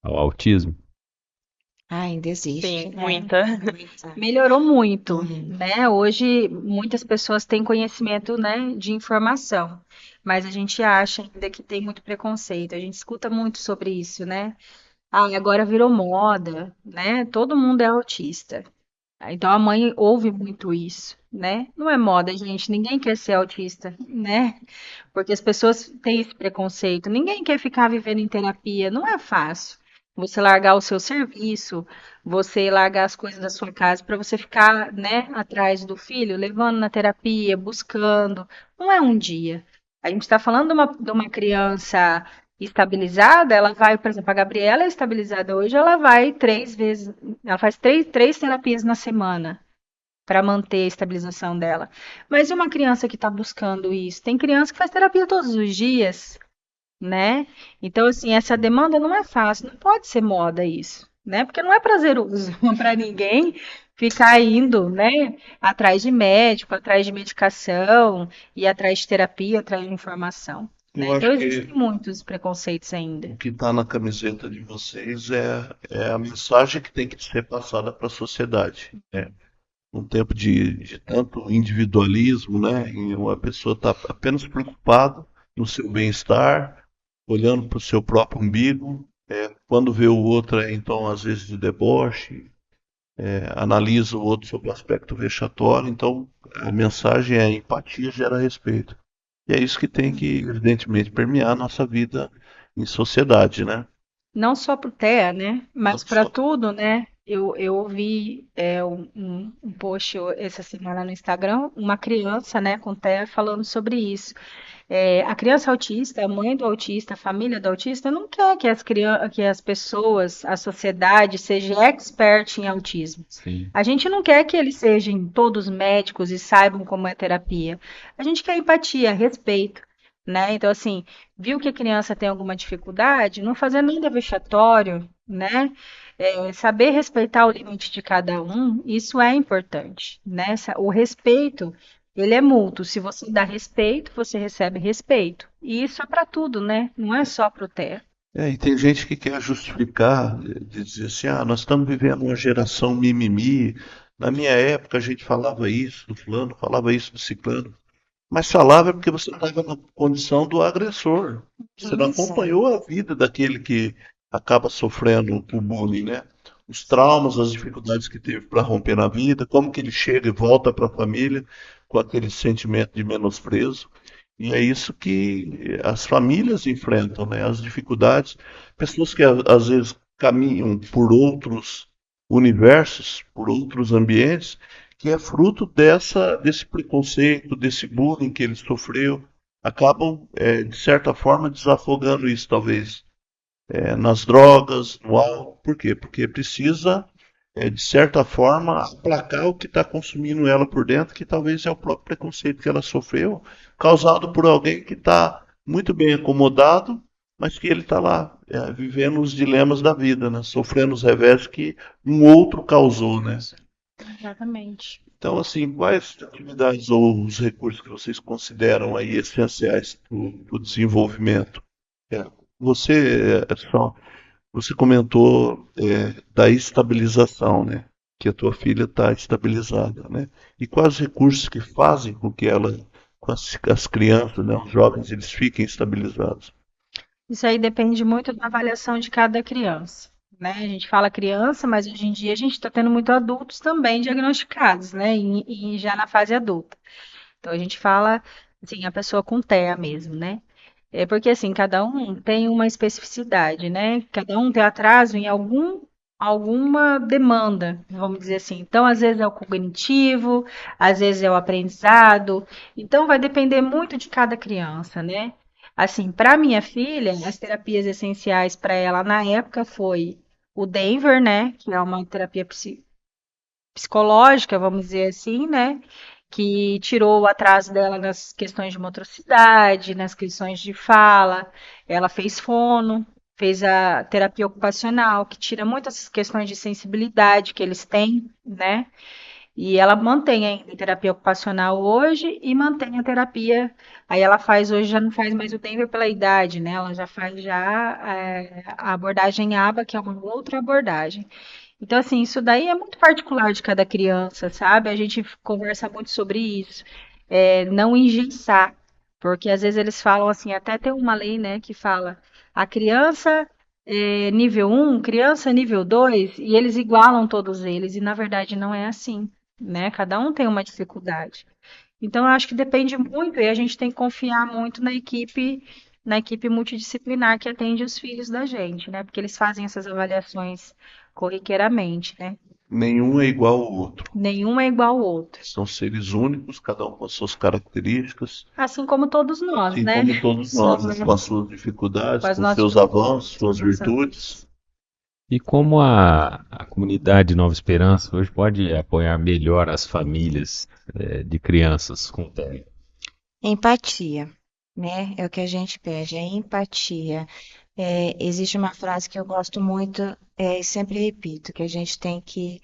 Speaker 1: ao autismo?
Speaker 5: Ainda existe,
Speaker 3: Sim,
Speaker 5: né?
Speaker 3: muita.
Speaker 5: Muita.
Speaker 4: Melhorou muito,
Speaker 5: Uhum.
Speaker 4: né? Hoje muitas pessoas têm conhecimento, né, de informação, mas a gente acha ainda que tem muito preconceito. A gente escuta muito sobre isso, né? Ah, agora virou moda, né? Todo mundo é autista. Então a mãe ouve muito isso, né? Não é moda, gente. Ninguém quer ser autista, né? Porque as pessoas têm esse preconceito. Ninguém quer ficar vivendo em terapia. Não é fácil. Você largar o seu serviço, você largar as coisas da sua casa para você ficar, né, atrás do filho, levando na terapia, buscando. Não é um dia. A gente está falando de uma criança estabilizada, ela vai, por exemplo, a Gabriela é estabilizada hoje, ela vai 3 vezes, ela faz três terapias na semana para manter a estabilização dela. Mas e uma criança que está buscando isso? Tem criança que faz terapia todos os dias, né? Então, assim, essa demanda não é fácil, não pode ser moda isso, né? Porque não é prazeroso para ninguém ficar indo, né, atrás de médico, atrás de medicação e atrás de terapia, atrás de informação, né?
Speaker 2: Eu
Speaker 4: Então,
Speaker 2: acho
Speaker 4: existem
Speaker 2: que
Speaker 4: muitos preconceitos ainda.
Speaker 2: o que está na camiseta de vocês é a mensagem que tem que ser passada para a sociedade. Né? Um tempo de tanto individualismo, né? E uma pessoa está apenas preocupada no seu bem-estar, olhando para o seu próprio umbigo. Quando vê o outro, então, às vezes, de deboche, analisa o outro sob o aspecto vexatório. Então, a mensagem é empatia gera respeito. E é isso que tem que, evidentemente, permear a nossa vida em sociedade, né?
Speaker 4: Não só para o TEA, né?
Speaker 2: Não
Speaker 4: Mas para
Speaker 2: só.
Speaker 4: tudo, né? Eu ouvi um post essa semana no Instagram, uma criança, né, com TEA falando sobre isso. A criança autista, a mãe do autista, a família do autista não quer que as pessoas, a sociedade seja expert em autismo.
Speaker 1: Sim.
Speaker 4: A gente não quer que eles sejam todos médicos e saibam como é terapia. A gente quer empatia, respeito, né? Então, assim, viu que a criança tem alguma dificuldade, não fazer nada vexatório, né? Saber respeitar o limite de cada um, isso é importante, né? O respeito, ele é mútuo. Se você dá respeito, você recebe respeito. E isso é para tudo, né? Não é só para o TEA.
Speaker 2: E tem gente que quer justificar, de dizer assim, nós estamos vivendo uma geração mimimi. Na minha época a gente falava isso do fulano, falava isso do ciclano. Mas falava porque você estava na condição do agressor. Você não
Speaker 5: Isso.
Speaker 2: acompanhou a vida daquele que acaba sofrendo o bullying, né? Os traumas, as dificuldades que teve para romper na vida, como que ele chega e volta para a família com aquele sentimento de menosprezo. E é isso que as famílias enfrentam, né? As dificuldades. Pessoas que às vezes caminham por outros universos, por outros ambientes, que é fruto desse preconceito, desse bullying que ele sofreu, acabam, de certa forma, desafogando isso, talvez, nas drogas, no álcool. Por quê? Porque precisa, de certa forma, aplacar o que está consumindo ela por dentro, que talvez é o próprio preconceito que ela sofreu, causado por alguém que está muito bem acomodado, mas que ele está lá, vivendo os dilemas da vida, né? Sofrendo os revés que um outro causou, né?
Speaker 4: Exatamente.
Speaker 2: Então, assim, quais atividades ou os recursos que vocês consideram aí essenciais para o desenvolvimento? É, você comentou da estabilização, né? Que a tua filha está estabilizada, né? E quais recursos que fazem com que ela, com as crianças, né, os jovens, eles fiquem estabilizados?
Speaker 4: Isso aí depende muito da avaliação de cada criança, né? A gente fala criança, mas hoje em dia a gente está tendo muito adultos também diagnosticados, né? E já na fase adulta. Então a gente fala, assim, a pessoa com TEA mesmo, né? É porque assim, cada um tem uma especificidade, né? Cada um tem atraso em alguma demanda, vamos dizer assim. Então, às vezes é o cognitivo, às vezes é o aprendizado. Então, vai depender muito de cada criança, né? Assim, para minha filha, as terapias essenciais para ela na época foi o Denver, né? Que é uma terapia psicológica, vamos dizer assim, né? Que tirou o atraso dela nas questões de motricidade, nas questões de fala. Ela fez fono, fez a terapia ocupacional, que tira muitas questões de sensibilidade que eles têm, né? E ela mantém ainda a terapia ocupacional hoje e mantém a terapia. Aí ela faz hoje, já não faz mais o Denver pela idade, né? Ela já faz a abordagem ABA, que é uma outra abordagem. Então, assim, isso daí é muito particular de cada criança, sabe? A gente conversa muito sobre isso. Não engessar, porque às vezes eles falam assim, até tem uma lei, né, que fala a criança nível um, criança nível 2, e eles igualam todos eles, e na verdade não é assim, né? Cada um tem uma dificuldade. Então, eu acho que depende muito, e a gente tem que confiar muito na equipe multidisciplinar que atende os filhos da gente, né? Porque eles fazem essas avaliações corriqueiramente, né?
Speaker 2: Nenhum é igual ao outro.
Speaker 4: Nenhum é igual ao outro.
Speaker 2: São seres únicos, cada um com as suas características,
Speaker 4: Assim como todos nós,
Speaker 2: assim
Speaker 4: né?
Speaker 2: como todos nós, né, com as suas
Speaker 4: Com
Speaker 2: dificuldades,
Speaker 4: as
Speaker 2: com
Speaker 4: nossas
Speaker 2: seus avanços,
Speaker 4: dificuldades,
Speaker 2: suas virtudes.
Speaker 1: E como a comunidade Nova Esperança hoje pode apoiar melhor as famílias de crianças com TEA?
Speaker 5: Empatia, né? É o que a gente pede, é empatia. Existe uma frase que eu gosto muito, e sempre repito, que a gente tem que.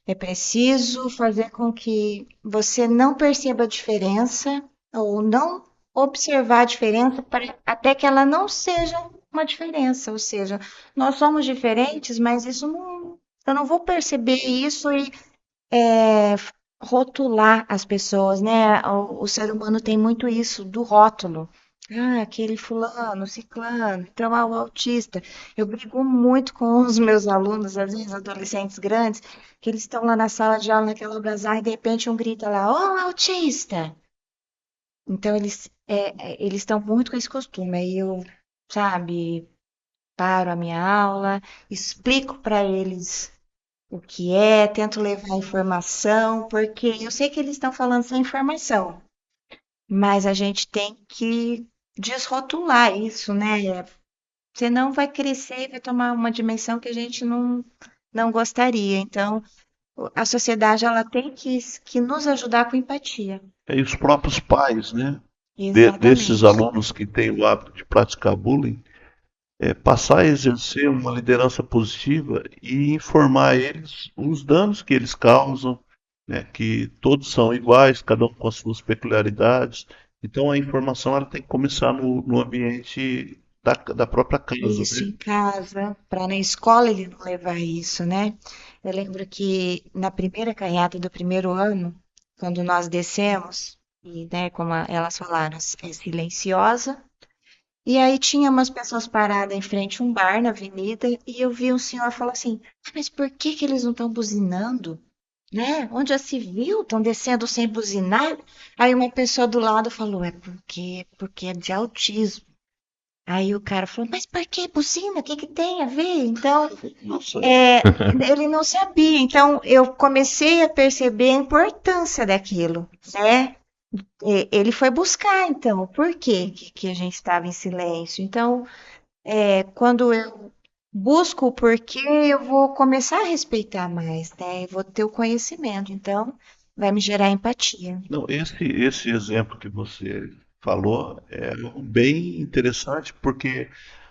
Speaker 5: É preciso fazer com que você não perceba a diferença, ou não observar a diferença, até que ela não seja uma diferença. Ou seja, nós somos diferentes, mas isso não. Eu não vou perceber isso e é, rotular as pessoas, né? O ser humano tem muito isso do rótulo. Ah, aquele fulano, ciclano, então o autista. Eu brigo muito com os meus alunos, às vezes adolescentes grandes, que eles estão lá na sala de aula, naquela algazarra, e de repente um grita lá, ô autista! Então eles estão muito com esse costume. Aí eu, sabe, paro a minha aula, explico para eles o que é, tento levar informação, porque eu sei que eles estão falando sem informação, mas a gente tem que desrotular isso, né? Senão vai crescer e vai tomar uma dimensão que a gente não gostaria. Então, a sociedade ela tem que nos ajudar com empatia.
Speaker 2: E os próprios pais, né? Desses
Speaker 5: Exatamente.
Speaker 2: alunos que têm o hábito de praticar bullying, passar a exercer uma liderança positiva e informar eles os danos que eles causam, né? Que todos são iguais, cada um com as suas peculiaridades. Então a informação ela tem que começar no ambiente da própria casa,
Speaker 5: Isso
Speaker 2: né?
Speaker 5: em casa, para na escola ele não levar isso, né? Eu lembro que na primeira canhada do primeiro ano, quando nós descemos, e né, como elas falaram, é silenciosa, e aí tinha umas pessoas paradas em frente a um bar na avenida, e eu vi um senhor falar assim, "Ah, mas por que que eles não estão buzinando? Né? Onde já se viu? Estão descendo sem buzinar?" Aí uma pessoa do lado falou, porque é de autismo. Aí o cara falou, mas por que buzina? O que que tem a ver? Então,
Speaker 2: Nossa,
Speaker 5: ele não sabia. Então, eu comecei a perceber a importância daquilo, né? Ele foi buscar, então, por que a gente estava em silêncio? Então, quando eu busco o porquê, eu vou começar a respeitar mais, né? Eu vou ter o conhecimento. Então, vai me gerar empatia.
Speaker 2: não, esse exemplo que você falou é bem interessante porque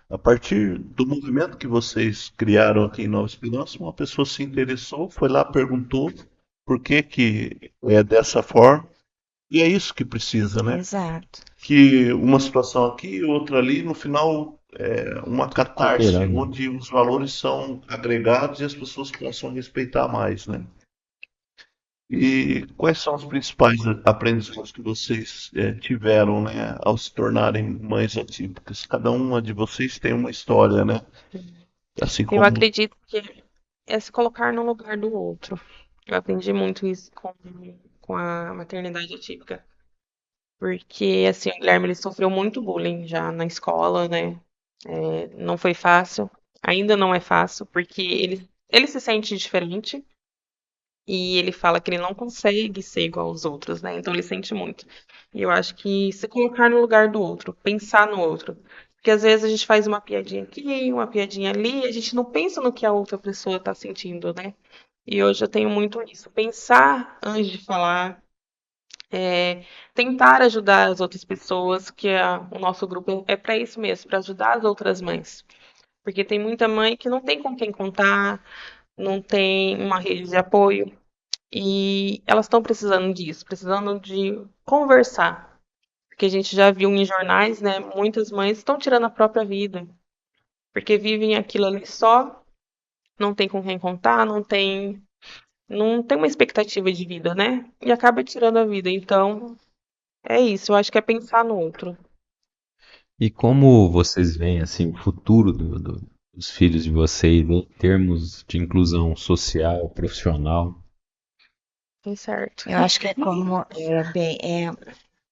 Speaker 2: a partir do movimento que vocês criaram aqui em Nova Esperança, uma pessoa se interessou, foi lá, perguntou por que que é dessa forma, e é isso que precisa, né?
Speaker 5: Exato.
Speaker 2: Que uma situação aqui, outra ali, no final uma catarse,
Speaker 1: Cooperando.
Speaker 2: onde os valores são agregados e as pessoas possam respeitar mais, né? E quais são os principais aprendizados que vocês tiveram, né, ao se tornarem mães atípicas? Cada uma de vocês tem uma história, né? Assim
Speaker 3: Eu
Speaker 2: como
Speaker 3: acredito que é se colocar no lugar do outro. Eu aprendi muito isso com a maternidade atípica. Porque, assim, o Guilherme ele sofreu muito bullying já na escola, né? Não foi fácil, ainda não é fácil, porque ele se sente diferente e ele fala que ele não consegue ser igual aos outros, né? Então ele sente muito. E eu acho que se colocar no lugar do outro, pensar no outro. Porque às vezes a gente faz uma piadinha aqui, uma piadinha ali, e a gente não pensa no que a outra pessoa tá sentindo, né? E hoje eu tenho muito isso. Pensar antes de falar, tentar ajudar as outras pessoas, que o nosso grupo é para isso mesmo, para ajudar as outras mães. Porque tem muita mãe que não tem com quem contar, não tem uma rede de apoio. E elas estão precisando disso, precisando de conversar. Porque a gente já viu em jornais, né? Muitas mães estão tirando a própria vida. Porque vivem aquilo ali só, não tem com quem contar, não tem uma expectativa de vida, né? E acaba tirando a vida. Então, é isso. Eu acho que é pensar no outro.
Speaker 1: E como vocês veem assim o futuro dos filhos de vocês em termos de inclusão social, profissional?
Speaker 3: Tá certo.
Speaker 5: Eu acho que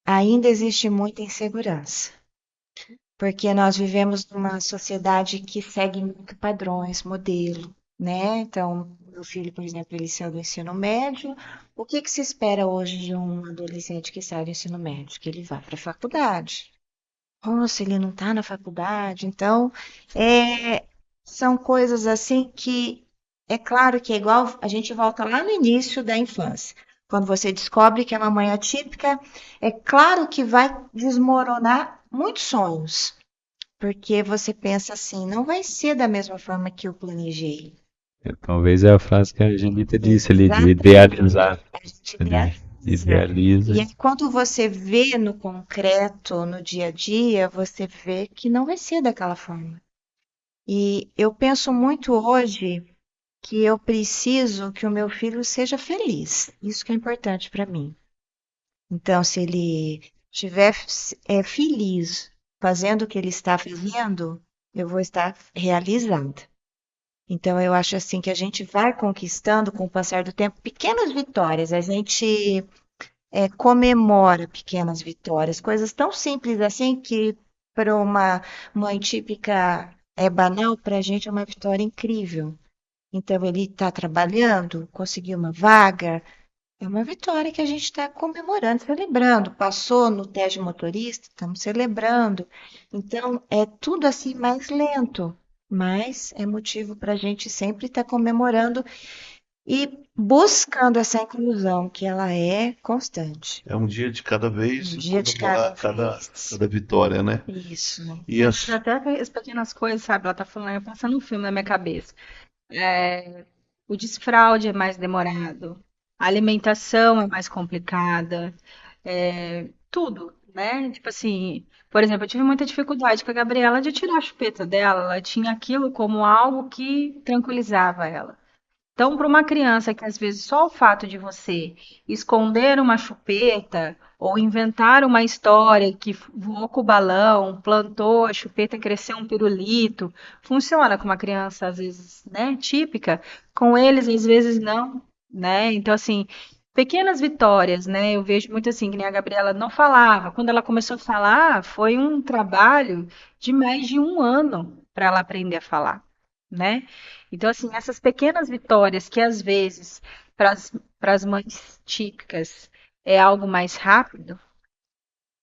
Speaker 5: ainda existe muita insegurança, porque nós vivemos numa sociedade que segue muito padrões, modelo, né? Então, meu filho, por exemplo, ele saiu do ensino médio. O que que se espera hoje de um adolescente que sai do ensino médio? Que ele vá para a faculdade. Nossa, ele não está na faculdade. Então, é, são coisas assim que é claro que é igual a gente volta lá no início da infância. Quando você descobre que é uma mãe atípica, é claro que vai desmoronar muitos sonhos, porque você pensa assim, não vai ser da mesma forma que eu planejei.
Speaker 1: Talvez é a frase que a Angelita disse ali, de
Speaker 5: Exatamente.
Speaker 1: idealizar.
Speaker 5: A gente
Speaker 1: Ele
Speaker 5: idealiza.
Speaker 1: idealiza.
Speaker 5: E aí, quando você vê no concreto, no dia a dia, você vê que não vai ser daquela forma. E eu penso muito hoje que eu preciso que o meu filho seja feliz. Isso que é importante para mim. Então, se ele estiver feliz fazendo o que ele está fazendo, eu vou estar realizada. Então, eu acho assim que a gente vai conquistando com o passar do tempo pequenas vitórias. A gente comemora pequenas vitórias, coisas tão simples assim que para uma mãe típica é banal, para a gente é uma vitória incrível. Então, ele está trabalhando, conseguiu uma vaga, é uma vitória que a gente está comemorando, celebrando. Passou no teste de motorista, estamos celebrando. Então, é tudo assim mais lento, mas é motivo para a gente sempre estar comemorando e buscando essa inclusão, que ela é constante.
Speaker 2: é um dia de cada vez
Speaker 5: Um
Speaker 2: e
Speaker 5: dia de cada
Speaker 2: comemorar
Speaker 5: vez.
Speaker 2: cada vitória, né?
Speaker 5: Isso.
Speaker 2: E
Speaker 4: Mas
Speaker 2: as,
Speaker 4: até as pequenas coisas, sabe? Ela tá falando, eu passando um filme na minha cabeça. É, o desfraude é mais demorado, a alimentação é mais complicada, tudo, né? Tipo assim, por exemplo, eu tive muita dificuldade com a Gabriela de tirar a chupeta dela, ela tinha aquilo como algo que tranquilizava ela. Então, para uma criança que às vezes só o fato de você esconder uma chupeta ou inventar uma história que voou com o balão, plantou a chupeta, cresceu um pirulito, funciona com uma criança às vezes, né, típica, com eles às vezes não, né? Então, assim, pequenas vitórias, né? Eu vejo muito assim, que nem a Gabriela não falava. Quando ela começou a falar, foi um trabalho de mais de um ano para ela aprender a falar, né? Então, assim, essas pequenas vitórias que às vezes para as mães típicas é algo mais rápido,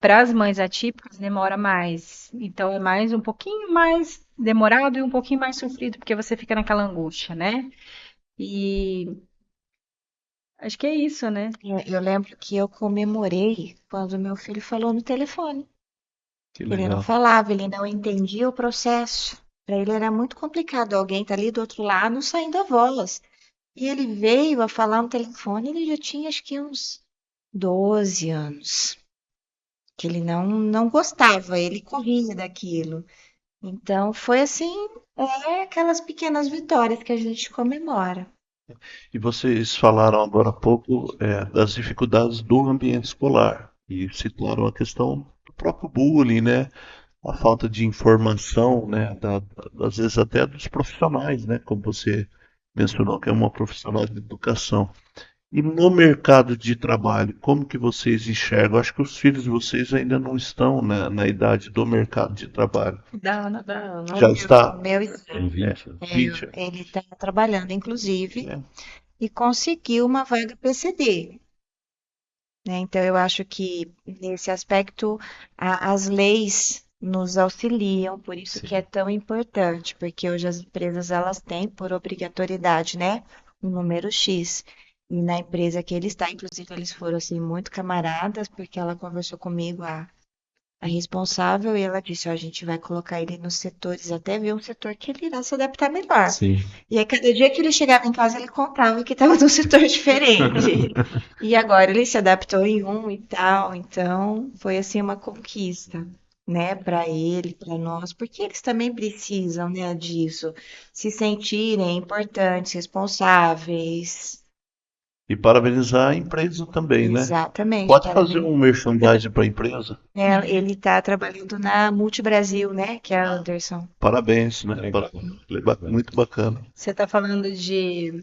Speaker 4: para as mães atípicas demora mais. Então, é mais um pouquinho mais demorado e um pouquinho mais sofrido, porque você fica naquela angústia, né? E acho que é isso, né?
Speaker 5: Eu lembro que eu comemorei quando meu filho falou no telefone.
Speaker 2: que
Speaker 5: Ele não
Speaker 2: legal.
Speaker 5: falava, ele não entendia o processo. Para ele era muito complicado alguém tá ali do outro lado saindo a voz. E ele veio a falar no telefone, ele já tinha acho que uns 12 anos. Que ele não gostava, ele corria daquilo. Então foi assim, aquelas pequenas vitórias que a gente comemora.
Speaker 2: E vocês falaram agora há pouco das dificuldades do ambiente escolar e citaram a questão do próprio bullying, né? A falta de informação, né? Às vezes até dos profissionais, né? Como você mencionou que é uma profissional de educação. E no mercado de trabalho, como que vocês enxergam? Acho que os filhos de vocês ainda não estão na idade do mercado de trabalho.
Speaker 4: Da Ana.
Speaker 3: Da Ana.
Speaker 2: Já
Speaker 5: O
Speaker 2: está
Speaker 5: meu
Speaker 1: Tem 20.
Speaker 2: 20?
Speaker 5: ele está trabalhando, inclusive,
Speaker 2: É.
Speaker 5: e conseguiu uma vaga PCD, né? Então, eu acho que nesse aspecto as leis nos auxiliam, por isso
Speaker 1: Sim.
Speaker 5: que é tão importante, porque hoje as empresas elas têm por obrigatoriedade, né, um número X. E na empresa que ele está, inclusive, eles foram assim muito camaradas, porque ela conversou comigo, a responsável, e ela disse, ó, a gente vai colocar ele nos setores, até ver um setor que ele irá se adaptar melhor.
Speaker 1: Sim.
Speaker 5: E aí, cada dia que ele chegava em casa, ele contava que estava num setor diferente. E agora ele se adaptou em um e tal. Então, foi assim uma conquista, né, para ele, para nós, porque eles também precisam, né, disso, se sentirem importantes, responsáveis.
Speaker 2: E parabenizar a empresa também, né?
Speaker 5: Exatamente.
Speaker 2: Pode fazer um merchandising para a empresa?
Speaker 5: Ele está trabalhando na Multibrasil, né, que é a Anderson.
Speaker 2: Parabéns, né?
Speaker 1: Legal.
Speaker 2: Muito bacana.
Speaker 4: Você está falando de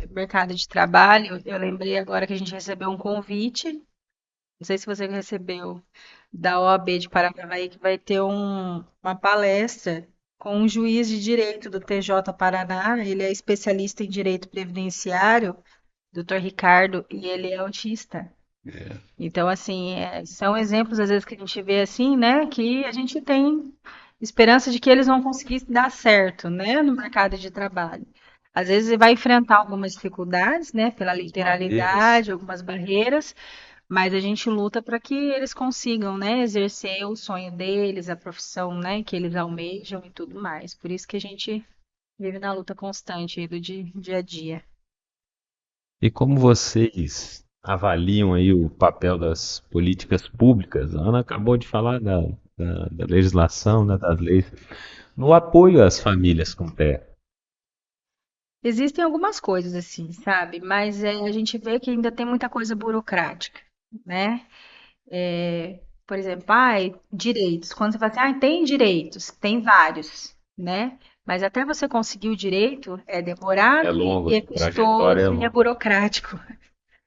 Speaker 4: mercado de trabalho. Eu lembrei agora que a gente recebeu um convite. Não sei se você recebeu da OAB de Paranavaí, que vai ter uma palestra com um juiz de direito do TJ Paraná. Ele é especialista em direito previdenciário, Dr. Ricardo, e ele é autista. Então, assim, são exemplos, às vezes, que a gente vê assim, né, que a gente tem esperança de que eles vão conseguir dar certo, né, no mercado de trabalho. Às vezes vai enfrentar algumas dificuldades, né, pela literalidade, algumas barreiras, mas a gente luta para que eles consigam, né, exercer o sonho deles, a profissão, né, que eles almejam e tudo mais. Por isso que a gente vive na luta constante aí do dia a dia.
Speaker 1: E como vocês avaliam aí o papel das políticas públicas? A Ana acabou de falar da legislação, né, das leis, no apoio às famílias com terra.
Speaker 4: Existem algumas coisas assim, sabe? Mas a gente vê que ainda tem muita coisa burocrática, né? Por exemplo, direitos. Quando você fala assim, tem direitos, tem vários, né? Mas até você conseguir o direito é
Speaker 1: É
Speaker 4: demorado
Speaker 1: longo,
Speaker 4: e é
Speaker 1: a trajetória é
Speaker 4: custoso e é
Speaker 1: longa.
Speaker 4: burocrático,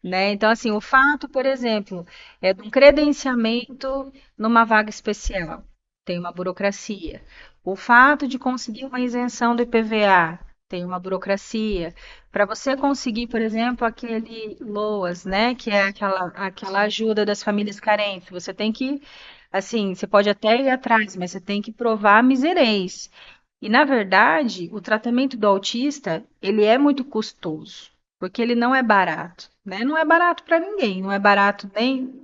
Speaker 4: né? Então, assim, o fato, por exemplo, é de um credenciamento numa vaga especial, tem uma burocracia. O fato de conseguir uma isenção do IPVA, tem uma burocracia. Para você conseguir, por exemplo, aquele LOAS, né, que é aquela ajuda das famílias carentes, você tem que, assim, você pode até ir atrás, mas você tem que provar a miserez. E, na verdade, o tratamento do autista, ele é muito custoso, porque ele não é barato, né? Não é barato para ninguém, não é barato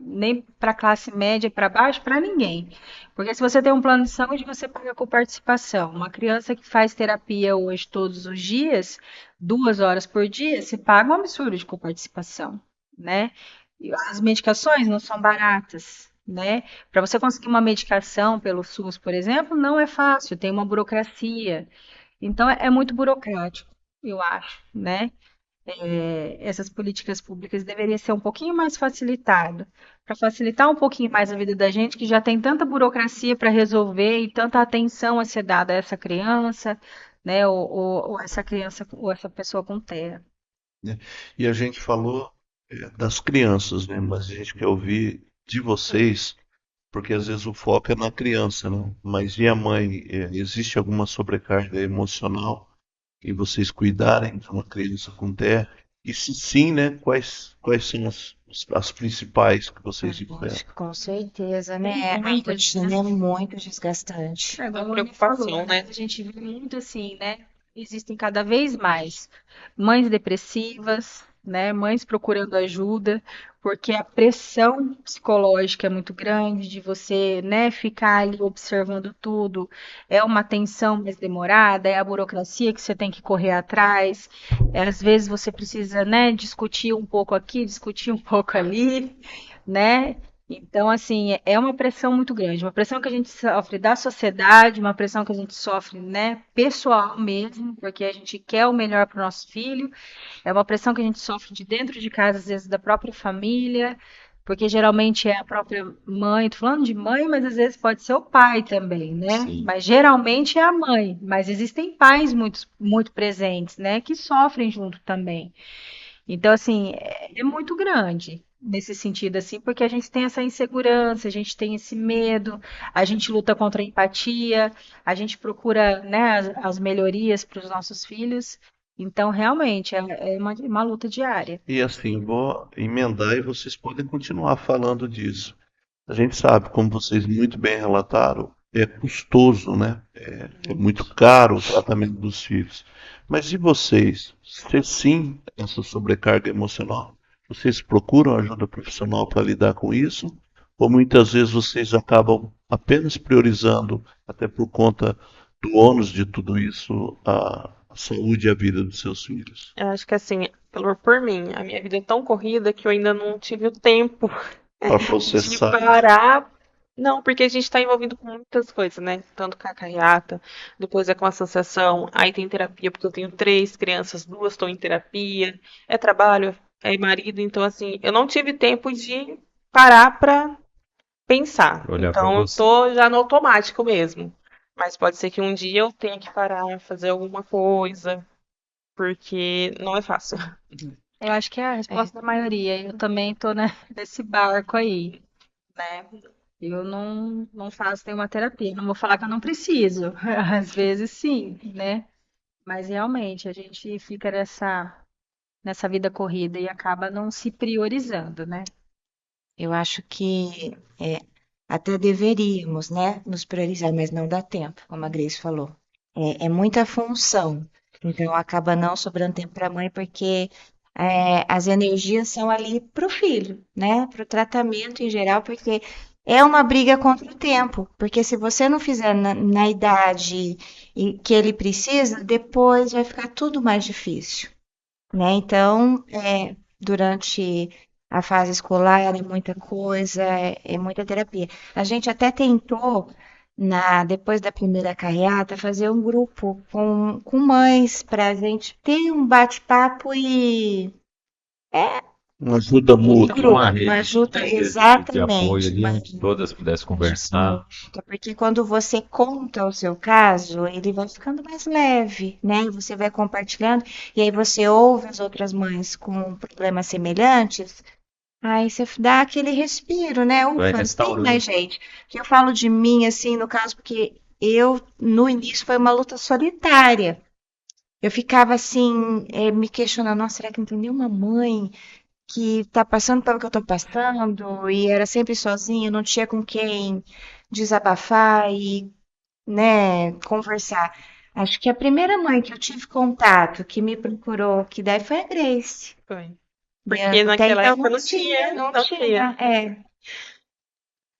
Speaker 4: nem para classe média para baixo, para ninguém. Porque se você tem um plano de saúde, você paga com participação. Uma criança que faz terapia hoje todos os dias, 2 horas por dia, se paga um absurdo de coparticipação, né? E as medicações não são baratas, né? Para você conseguir uma medicação pelo SUS, por exemplo, não é fácil, tem uma burocracia. Então é muito burocrático, eu acho, né? Essas políticas públicas deveriam ser um pouquinho mais facilitado, para facilitar um pouquinho mais a vida da gente, que já tem tanta burocracia para resolver e tanta atenção a ser dada a essa criança, né? Ou essa criança, ou essa pessoa com TEA.
Speaker 2: Né? E a gente falou das crianças, né? Mas a gente quer ouvir de vocês, porque às vezes o foco é na criança, né? Mas e a mãe? Existe alguma sobrecarga emocional em vocês cuidarem de uma criança com TEA? E se sim, né? Quais são as principais que vocês enfrentam?
Speaker 5: Com certeza, né? A
Speaker 4: Muitas,
Speaker 5: rotina
Speaker 4: né?
Speaker 5: é muito desgastante.
Speaker 4: Igual a Ana
Speaker 3: Preocupação,
Speaker 4: falou,
Speaker 3: né?
Speaker 4: a gente vê muito assim, né? Existem cada vez mais mães depressivas, né? Mães procurando ajuda, porque a pressão psicológica é muito grande de você, né, ficar ali observando tudo. É uma atenção mais demorada, é a burocracia que você tem que correr atrás. Às vezes você precisa, né, discutir um pouco aqui, discutir um pouco ali, né? Então, assim, é uma pressão muito grande, uma pressão que a gente sofre da sociedade, uma pressão que a gente sofre, né, pessoal mesmo, porque a gente quer o melhor para o nosso filho, é uma pressão que a gente sofre de dentro de casa, às vezes da própria família, porque geralmente é a própria mãe, tô falando de mãe, mas às vezes pode ser o pai também, né?
Speaker 1: Sim.
Speaker 4: Mas geralmente é a mãe, mas existem pais muito presentes, né, que sofrem junto também. Então, assim, é muito grande nesse sentido, assim, porque a gente tem essa insegurança, a gente tem esse medo, a gente luta contra a empatia, a gente procura, né, as melhorias para os nossos filhos. Então, realmente, é uma luta diária.
Speaker 2: E assim, vou emendar e vocês podem continuar falando disso. A gente sabe, como vocês muito bem relataram, é custoso, né? É muito caro o tratamento dos filhos. Mas e vocês? Se sim, essa sobrecarga emocional, vocês procuram ajuda profissional para lidar com isso? Ou muitas vezes vocês acabam apenas priorizando, até por conta do ônus de tudo isso, a saúde e a vida dos seus filhos?
Speaker 3: Eu acho que assim, por mim, a minha vida é tão corrida que eu ainda não tive o tempo
Speaker 2: Para
Speaker 3: de
Speaker 2: processar isso.
Speaker 3: parar. Não, porque a gente está envolvido com muitas coisas, né? Tanto com a carreata, depois é com a associação, aí tem terapia, porque eu tenho 3 crianças, 2 estão em terapia, é trabalho, é marido, então assim, eu não tive tempo de parar para pensar.
Speaker 1: Olhar para
Speaker 3: Então eu
Speaker 1: você.
Speaker 3: tô já no automático mesmo. Mas pode ser que um dia eu tenha que parar, fazer alguma coisa, porque não é fácil.
Speaker 4: Eu acho que é a
Speaker 3: É.
Speaker 4: resposta da maioria. Eu também estou nesse barco aí, né? Eu não faço nenhuma terapia. Não vou falar que eu não preciso. Às vezes sim, né? Mas realmente a gente fica nessa vida corrida e acaba não se priorizando, né?
Speaker 5: Eu acho que até deveríamos, né, nos priorizar, mas não dá tempo, como a Grace falou. É muita função, então acaba não sobrando tempo para a mãe, porque as energias são ali para o filho, né, para o tratamento em geral, porque é uma briga contra o tempo, porque se você não fizer na idade que ele precisa, depois vai ficar tudo mais difícil, né? Então, durante a fase escolar é muita coisa, é muita terapia. A gente até tentou, depois da primeira carreata, fazer um grupo com mães para a gente ter um bate-papo e
Speaker 2: Uma ajuda
Speaker 5: um
Speaker 2: mútua.
Speaker 5: grupo,
Speaker 1: Uma
Speaker 5: uma
Speaker 1: rede,
Speaker 5: ajuda,
Speaker 1: né, de apoio
Speaker 5: exatamente,
Speaker 1: ali,
Speaker 5: uma
Speaker 1: onde todas pudessem
Speaker 5: ajuda
Speaker 1: conversar.
Speaker 5: mútua, porque quando você conta o seu caso, ele vai ficando mais leve, né? Você vai compartilhando, e aí você ouve as outras mães com problemas semelhantes. Aí você dá aquele respiro, né?
Speaker 1: Vai
Speaker 5: Ufa, tem
Speaker 1: restaurando.
Speaker 5: mais gente. Que eu falo de mim, assim, no caso, porque eu, no início, foi uma luta solitária. Eu ficava assim, me questionando, nossa, será que não tem nenhuma mãe que tá passando pelo que eu tô passando? E era sempre sozinha, não tinha com quem desabafar e, né, conversar. Acho que a primeira mãe que eu tive contato, que me procurou, que daí foi a Grace.
Speaker 3: Foi.
Speaker 5: E
Speaker 3: Porque
Speaker 5: até
Speaker 3: naquela
Speaker 5: então
Speaker 3: época
Speaker 5: não
Speaker 3: não
Speaker 5: tinha,
Speaker 3: tinha,
Speaker 5: não
Speaker 3: não tinha.
Speaker 5: tinha.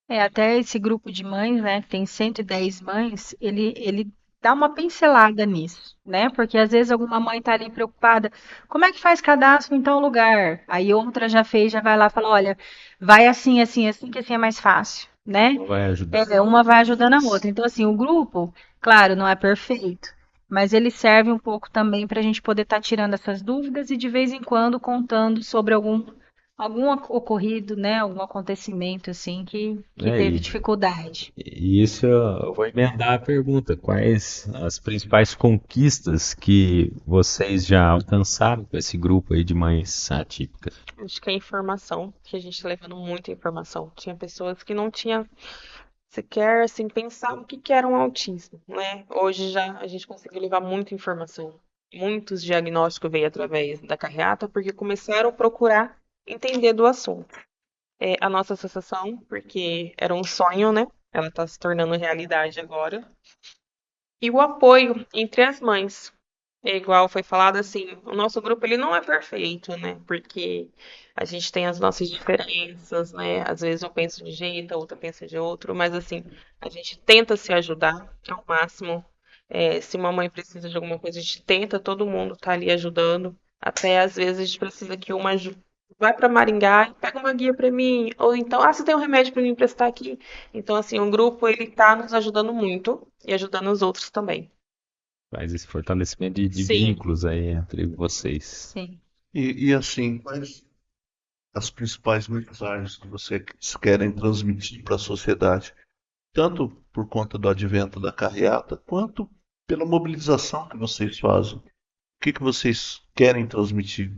Speaker 5: É.
Speaker 4: Até esse grupo de mães, né, que tem 110 mães, ele dá uma pincelada nisso, né? Porque às vezes alguma mãe tá ali preocupada, como é que faz cadastro em tal lugar? Aí outra já fez, já vai lá e fala, olha, vai assim, assim, assim, que assim é mais fácil, né?
Speaker 1: Vai ajudar.
Speaker 4: Uma vai ajudando a outra. Então, assim, o grupo, claro, não é perfeito, mas ele serve um pouco também para a gente poder estar tirando essas dúvidas e de vez em quando contando sobre algum ocorrido, né? Algum acontecimento assim que
Speaker 1: É,
Speaker 4: teve dificuldade.
Speaker 1: e isso eu vou emendar a pergunta. Quais as principais conquistas que vocês já alcançaram com esse grupo aí de mães atípicas?
Speaker 3: Acho que a informação, que a gente tá levando muita informação. Tinha pessoas que não tinham sequer assim pensar o que era um autismo, né? Hoje já a gente conseguiu levar muita informação. Muitos diagnósticos veio através da carreata porque começaram a procurar entender do assunto. A nossa associação, porque era um sonho, né? Ela está se tornando realidade agora. E o apoio entre as mães. É igual foi falado assim, o nosso grupo ele não é perfeito, né? Porque a gente tem as nossas diferenças, né? Às vezes eu penso de um jeito, a outra pensa de outro, mas assim, a gente tenta se ajudar ao máximo. Se uma mãe precisa de alguma coisa, a gente tenta, todo mundo tá ali ajudando. Até às vezes a gente precisa que uma vai para Maringá e pega uma guia para mim. Ou então, você tem um remédio para me emprestar aqui. Então, assim, o grupo ele tá nos ajudando muito e ajudando os outros também.
Speaker 1: Faz esse fortalecimento de
Speaker 3: Sim.
Speaker 1: vínculos aí entre vocês.
Speaker 4: Sim.
Speaker 2: E assim, quais as principais mensagens que vocês querem transmitir para a sociedade, tanto por conta do advento da carreata, quanto pela mobilização que vocês fazem? O que vocês querem transmitir?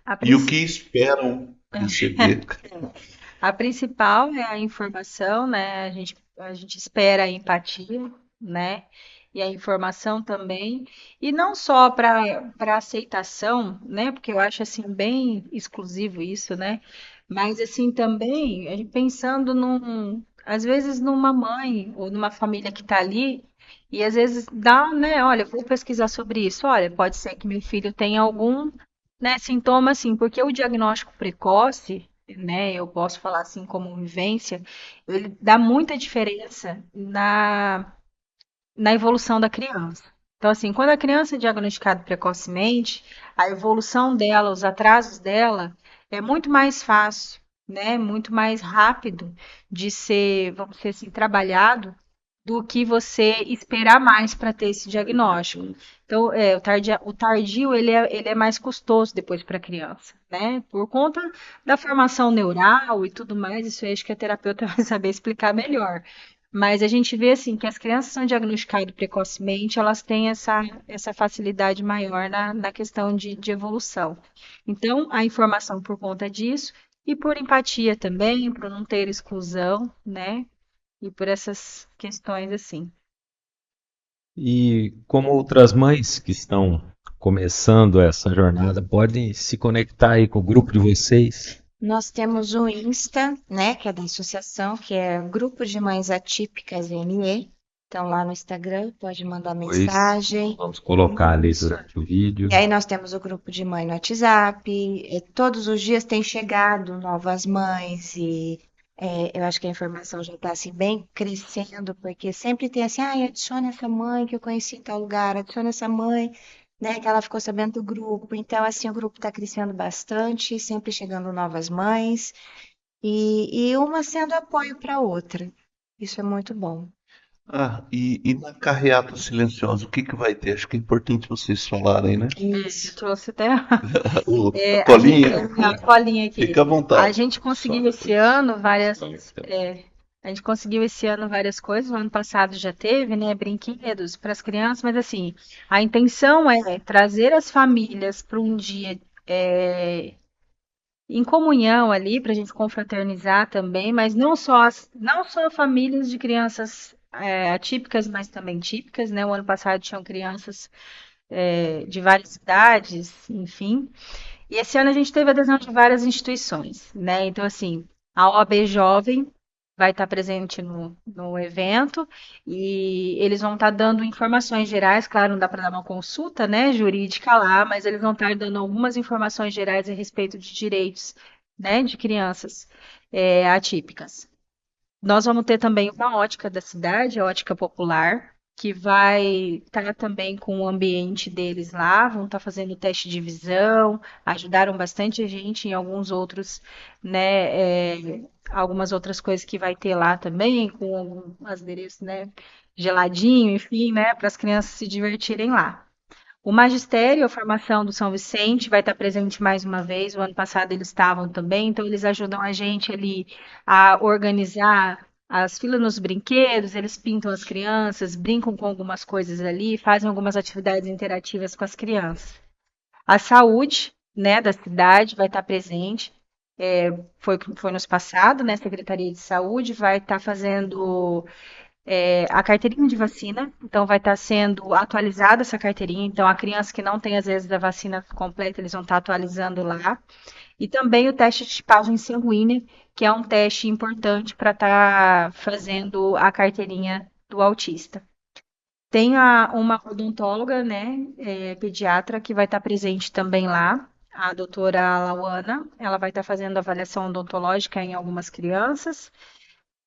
Speaker 4: A,
Speaker 2: E o
Speaker 4: princi-
Speaker 2: que esperam receber?
Speaker 4: a principal é a informação, né? A gente espera a empatia, né? E a informação também. E não só para aceitação, né? Porque eu acho assim bem exclusivo isso, né? Mas assim também, a gente pensando às vezes numa mãe ou numa família que está ali, e às vezes dá, né? Olha, vou pesquisar sobre isso. Olha, pode ser que meu filho tenha algum, né, sintoma assim, porque o diagnóstico precoce, né, eu posso falar assim como vivência, ele dá muita diferença na evolução da criança. Então, assim, quando a criança é diagnosticada precocemente, a evolução dela, os atrasos dela, é muito mais fácil, né, muito mais rápido de ser, vamos dizer assim, trabalhado do que você esperar mais para ter esse diagnóstico. Então, o tardio ele é mais custoso depois para a criança, né? Por conta da formação neural e tudo mais, isso aí acho que a terapeuta vai saber explicar melhor. Mas a gente vê assim que as crianças são diagnosticadas precocemente, elas têm essa facilidade maior na questão de evolução. Então, a informação por conta disso e por empatia também, por não ter exclusão, né? E por essas questões assim.
Speaker 1: E como outras mães que estão começando essa jornada, podem se conectar aí com o grupo de vocês.
Speaker 5: Nós temos o Insta, né, que é da associação, que é Grupo de Mães Atípicas ME. Então, lá no Instagram, pode mandar
Speaker 1: Pois
Speaker 5: mensagem.
Speaker 1: vamos colocar ali durante o vídeo.
Speaker 5: E aí nós temos o grupo de mãe no WhatsApp. Todos os dias tem chegado novas mães e eu acho que a informação já está assim bem crescendo, porque sempre tem assim, adiciona essa mãe que eu conheci em tal lugar, adiciona essa mãe, né, que ela ficou sabendo do grupo. Então, assim, o grupo está crescendo bastante, sempre chegando novas mães e uma sendo apoio para a outra. Isso é muito bom.
Speaker 2: E na carreata silenciosa, o que vai ter? Acho que é importante vocês falarem, né?
Speaker 4: Eu
Speaker 5: Isso.
Speaker 4: trouxe até
Speaker 2: A
Speaker 4: a gente,
Speaker 2: colinha,
Speaker 4: a colinha aqui.
Speaker 2: fica à
Speaker 4: A
Speaker 2: vontade.
Speaker 4: gente
Speaker 2: Só.
Speaker 4: conseguiu esse ano várias, a gente conseguiu esse ano várias coisas. O ano passado já teve, né, brinquedos para as crianças, mas assim, a intenção é trazer as famílias para um dia em comunhão ali, para a gente confraternizar também, mas não só famílias de crianças atípicas, mas também típicas, né? O ano passado tinham crianças de várias idades, enfim. E esse ano a gente teve adesão de várias instituições, né? Então, assim, a OAB Jovem vai estar presente no evento e eles vão estar dando informações gerais, claro, não dá para dar uma consulta, né, jurídica lá, mas eles vão estar dando algumas informações gerais a respeito de direitos, né, de crianças atípicas. Nós vamos ter também uma ótica da cidade, a ótica popular, que vai estar também com o ambiente deles lá, vão estar fazendo teste de visão, ajudaram bastante a gente em alguns outros, né, algumas outras coisas que vai ter lá também, com algum adereço, né, geladinho, enfim, né, para as crianças se divertirem lá. O magistério, a formação do São Vicente, vai estar presente mais uma vez. O ano passado eles estavam também, então eles ajudam a gente ali a organizar as filas nos brinquedos, eles pintam as crianças, brincam com algumas coisas ali, fazem algumas atividades interativas com as crianças. A saúde, né, da cidade vai estar presente. Foi nos passado, né? Secretaria de Saúde vai estar fazendo a carteirinha de vacina, então vai estar sendo atualizada essa carteirinha, então a criança que não tem às vezes a vacina completa, eles vão estar atualizando lá. E também o teste de tipagem sanguínea, que é um teste importante para estar fazendo a carteirinha do autista. Tem uma odontóloga, né, pediatra, que vai estar presente também lá, a doutora Lauana, ela vai estar fazendo avaliação odontológica em algumas crianças.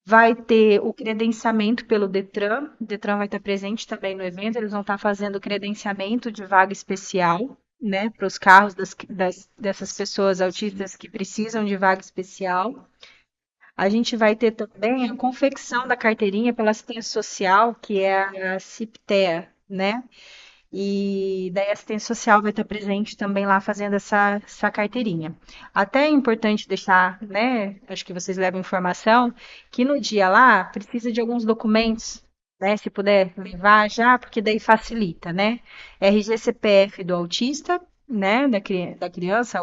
Speaker 4: Vai ter o credenciamento pelo Detran. O Detran vai estar presente também no evento. Eles vão estar fazendo o credenciamento de vaga especial, né, para os carros dessas pessoas autistas que precisam de vaga especial. A gente vai ter também a confecção da carteirinha pela assistência social, que é a CIPTEA, né? E daí a assistência social vai estar presente também lá fazendo essa carteirinha. Até é importante deixar, né? Acho que vocês levam informação, que no dia lá precisa de alguns documentos, né? Se puder levar já, porque daí facilita, né? RG CPF do autista, né? Da criança,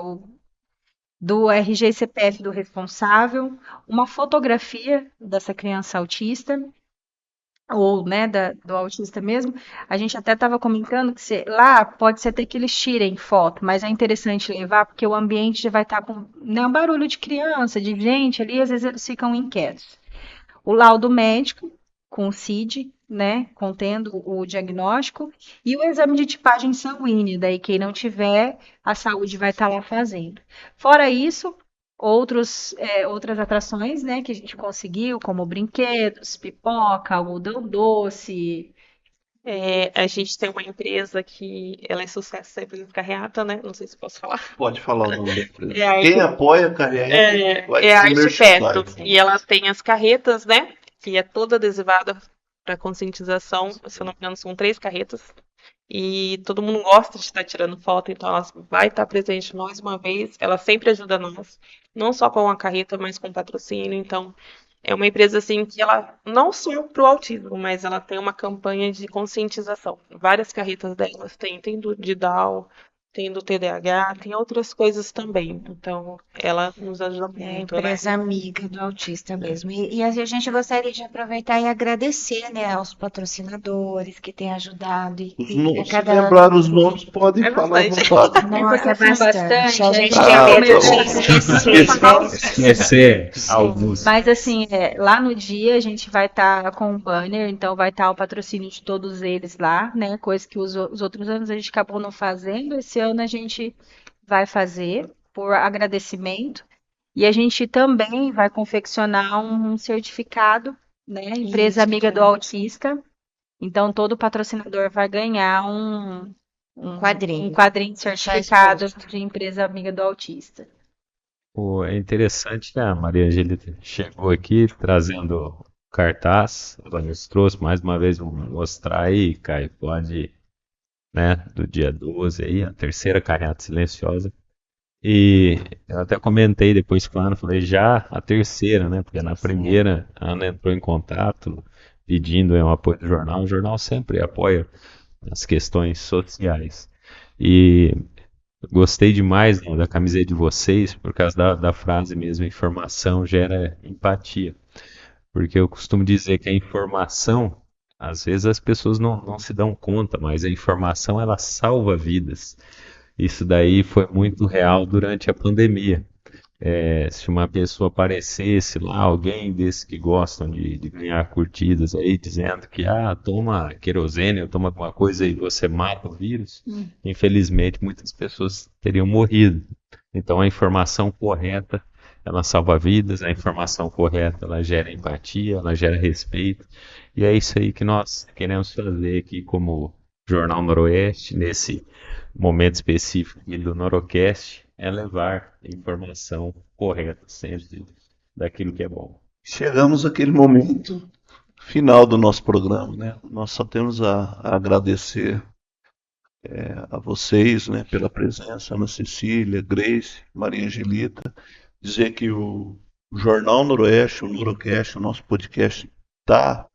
Speaker 4: do RG e CPF do responsável, uma fotografia dessa criança autista, ou né, do autista mesmo. A gente até estava comentando que lá pode ser até que eles tirem foto, mas é interessante levar porque o ambiente já vai estar com né, um barulho de criança, de gente ali, às vezes eles ficam inquietos. O laudo médico com o CID, né, contendo o diagnóstico, e o exame de tipagem sanguínea, daí quem não tiver, a saúde vai estar lá fazendo. Fora isso, outras atrações, né, que a gente conseguiu, como brinquedos, pipoca, algodão doce.
Speaker 3: A gente tem uma empresa que ela é sucesso, a empresa Carreata, né? Não sei se posso falar.
Speaker 2: Pode falar o nome da empresa.
Speaker 3: É a
Speaker 2: Quem apoia a carreata vai
Speaker 3: É a
Speaker 2: ter
Speaker 3: Arte Perto.
Speaker 2: merchandising.
Speaker 3: E ela tem as carretas, né? Que é toda adesivada para conscientização. Se eu não me engano, são 3 carretas. E todo mundo gosta de estar tirando foto, então ela vai estar presente mais uma vez. Ela sempre ajuda nós, não só com a carreta, mas com patrocínio. Então, é uma empresa assim que ela não só para o autismo, mas ela tem uma campanha de conscientização. Várias carretas delas tem do de Down, tem do TDAH, tem outras coisas também. Então, ela nos ajuda
Speaker 5: É a
Speaker 3: muito, né?
Speaker 5: empresa amiga do autista mesmo. E a gente gostaria de aproveitar e agradecer, né, aos patrocinadores que têm ajudado. E a
Speaker 2: Se
Speaker 5: cada ano.
Speaker 2: lembrar os nomes, podem
Speaker 3: É
Speaker 2: falar à
Speaker 3: bastante.
Speaker 2: vontade.
Speaker 5: Nossa, é
Speaker 4: Porque são
Speaker 5: bastante. A
Speaker 4: bastante,
Speaker 5: gente
Speaker 4: aí
Speaker 5: tem
Speaker 2: Ah,
Speaker 5: medo
Speaker 2: tá
Speaker 5: de
Speaker 2: bom.
Speaker 5: esquecer, né?
Speaker 1: Esquecer alguns.
Speaker 4: Mas assim, lá no dia a gente vai estar com um banner, então vai estar o patrocínio de todos eles lá, né? Coisa que os outros anos a gente acabou não fazendo. Esse ano a gente vai fazer por agradecimento. E a gente também vai confeccionar um certificado, né? Empresa
Speaker 5: Isso,
Speaker 4: amiga do autista. Então todo patrocinador vai ganhar um
Speaker 5: quadrinho.
Speaker 4: quadrinho
Speaker 5: Já
Speaker 4: certificado
Speaker 5: exposto.
Speaker 4: de empresa amiga do autista.
Speaker 1: Pô, é interessante que a Maria Angelita chegou aqui trazendo cartaz. Ela nos trouxe mais uma vez, vamos mostrar aí, Caio, pode, né, do dia 12 aí, a terceira carreata silenciosa. E eu até comentei depois com a Ana, falei já a terceira, né, porque na primeira a Ana entrou em contato pedindo o apoio do jornal. O jornal sempre apoia as questões sociais. E gostei demais, né, da camiseta de vocês, por causa da frase mesmo, informação gera empatia. Porque eu costumo dizer que a informação, às vezes as pessoas não se dão conta, mas a informação ela salva vidas. Isso daí foi muito real durante a pandemia. Se uma pessoa aparecesse lá, alguém desses que gostam de ganhar curtidas aí, dizendo que toma querosene ou toma alguma coisa e você mata o vírus, infelizmente muitas pessoas teriam morrido. Então a informação correta, ela salva vidas, a informação correta, ela gera empatia, ela gera respeito, e é isso aí que nós queremos fazer aqui como Jornal Noroeste, nesse momento específico aqui do Norocast, é levar a informação correta sempre daquilo que é bom.
Speaker 2: Chegamos àquele momento final do nosso programa, né? Nós só temos a agradecer a vocês, né, pela presença, Ana Cecília, Grace, Maria Angelita, dizer que o Jornal Noroeste, o Norocast, o nosso podcast está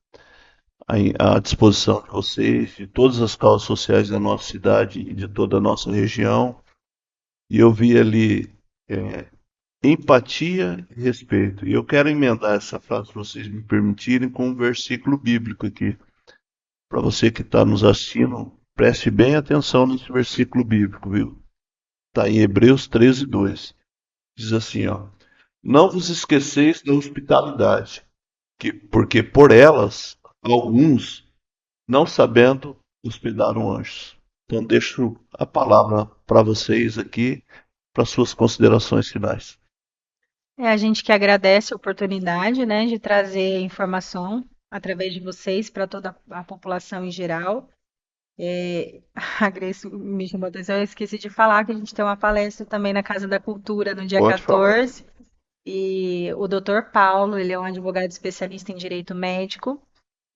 Speaker 2: à disposição de vocês, de todas as causas sociais da nossa cidade e de toda a nossa região. E eu vi ali empatia e respeito. E eu quero emendar essa frase, se vocês me permitirem, com um versículo bíblico aqui. Para você que está nos assistindo, preste bem atenção nesse versículo bíblico, viu? Está em Hebreus 13:2. Diz assim, ó: não vos esqueceis da hospitalidade, porque por elas alguns, não sabendo, hospedaram anjos. Então deixo a palavra para vocês aqui, para suas considerações finais.
Speaker 4: A gente que agradece a oportunidade, né, de trazer informação através de vocês para toda a população em geral. A Grace me chamou a atenção, eu esqueci de falar que a gente tem uma palestra também na Casa da Cultura no dia
Speaker 2: Pode falar.
Speaker 4: 14. E o Dr. Paulo, ele é um advogado especialista em direito médico.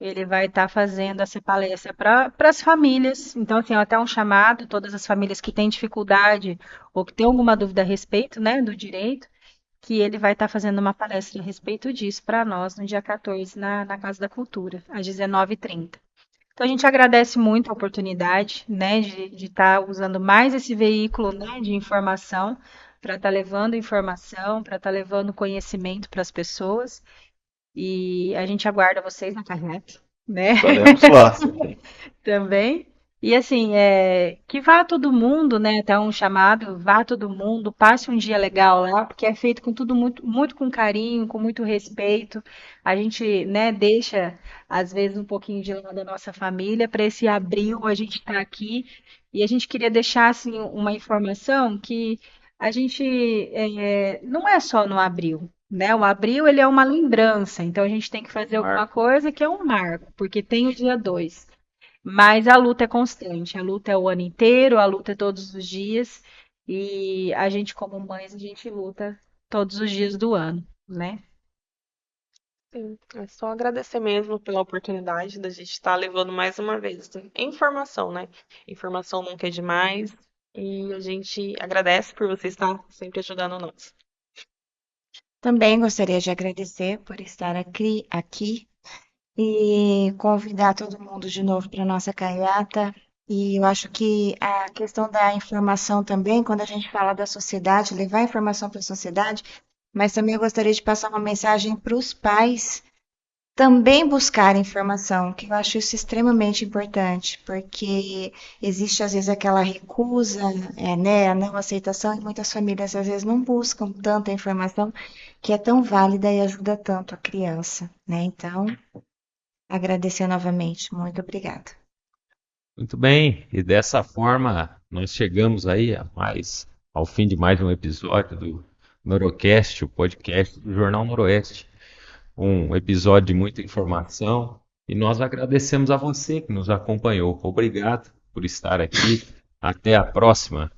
Speaker 4: Ele vai estar fazendo essa palestra para as famílias. Então, assim, até um chamado, todas as famílias que têm dificuldade ou que têm alguma dúvida a respeito, né, do direito, que ele vai estar fazendo uma palestra a respeito disso para nós no dia 14 na Casa da Cultura, às 19h30. Então, a gente agradece muito a oportunidade, né, de estar usando mais esse veículo, né, de informação para estar levando informação, para estar levando conhecimento para as pessoas. E a gente aguarda vocês na carreta, né?
Speaker 2: Estaremos lá.
Speaker 4: Também. E assim, que vá todo mundo, né? Até um chamado, vá todo mundo, passe um dia legal lá, porque é feito com tudo muito, muito com carinho, com muito respeito. A gente, né, deixa às vezes um pouquinho de lado a nossa família para esse abril a gente estar aqui. E a gente queria deixar assim uma informação que a gente não é só no abril. Né, o abril ele é uma lembrança, então a gente tem que fazer alguma
Speaker 1: Marco.
Speaker 4: coisa que é um marco, porque tem o dia 2. Mas a luta é constante, a luta é o ano inteiro, a luta é todos os dias, e a gente, como mães, a gente luta todos os dias do ano, né?
Speaker 3: Sim, é só agradecer mesmo pela oportunidade da gente estar levando mais uma vez informação, né? Informação nunca é demais. E a gente agradece por você estar sempre ajudando nós.
Speaker 5: Também gostaria de agradecer por estar aqui e convidar todo mundo de novo para nossa carreata. E eu acho que a questão da informação também, quando a gente fala da sociedade, levar informação para a sociedade, mas também eu gostaria de passar uma mensagem para os pais também buscar informação, que eu acho isso extremamente importante, porque existe às vezes aquela recusa, né, a não aceitação, e muitas famílias às vezes não buscam tanta informação que é tão válida e ajuda tanto a criança, né? Então, agradecer novamente. Muito obrigada.
Speaker 1: Muito bem, e dessa forma nós chegamos aí ao fim de mais um episódio do Norocast, o podcast do Jornal Noroeste. Um episódio de muita informação e nós agradecemos a você que nos acompanhou. Obrigado por estar aqui. Até a próxima.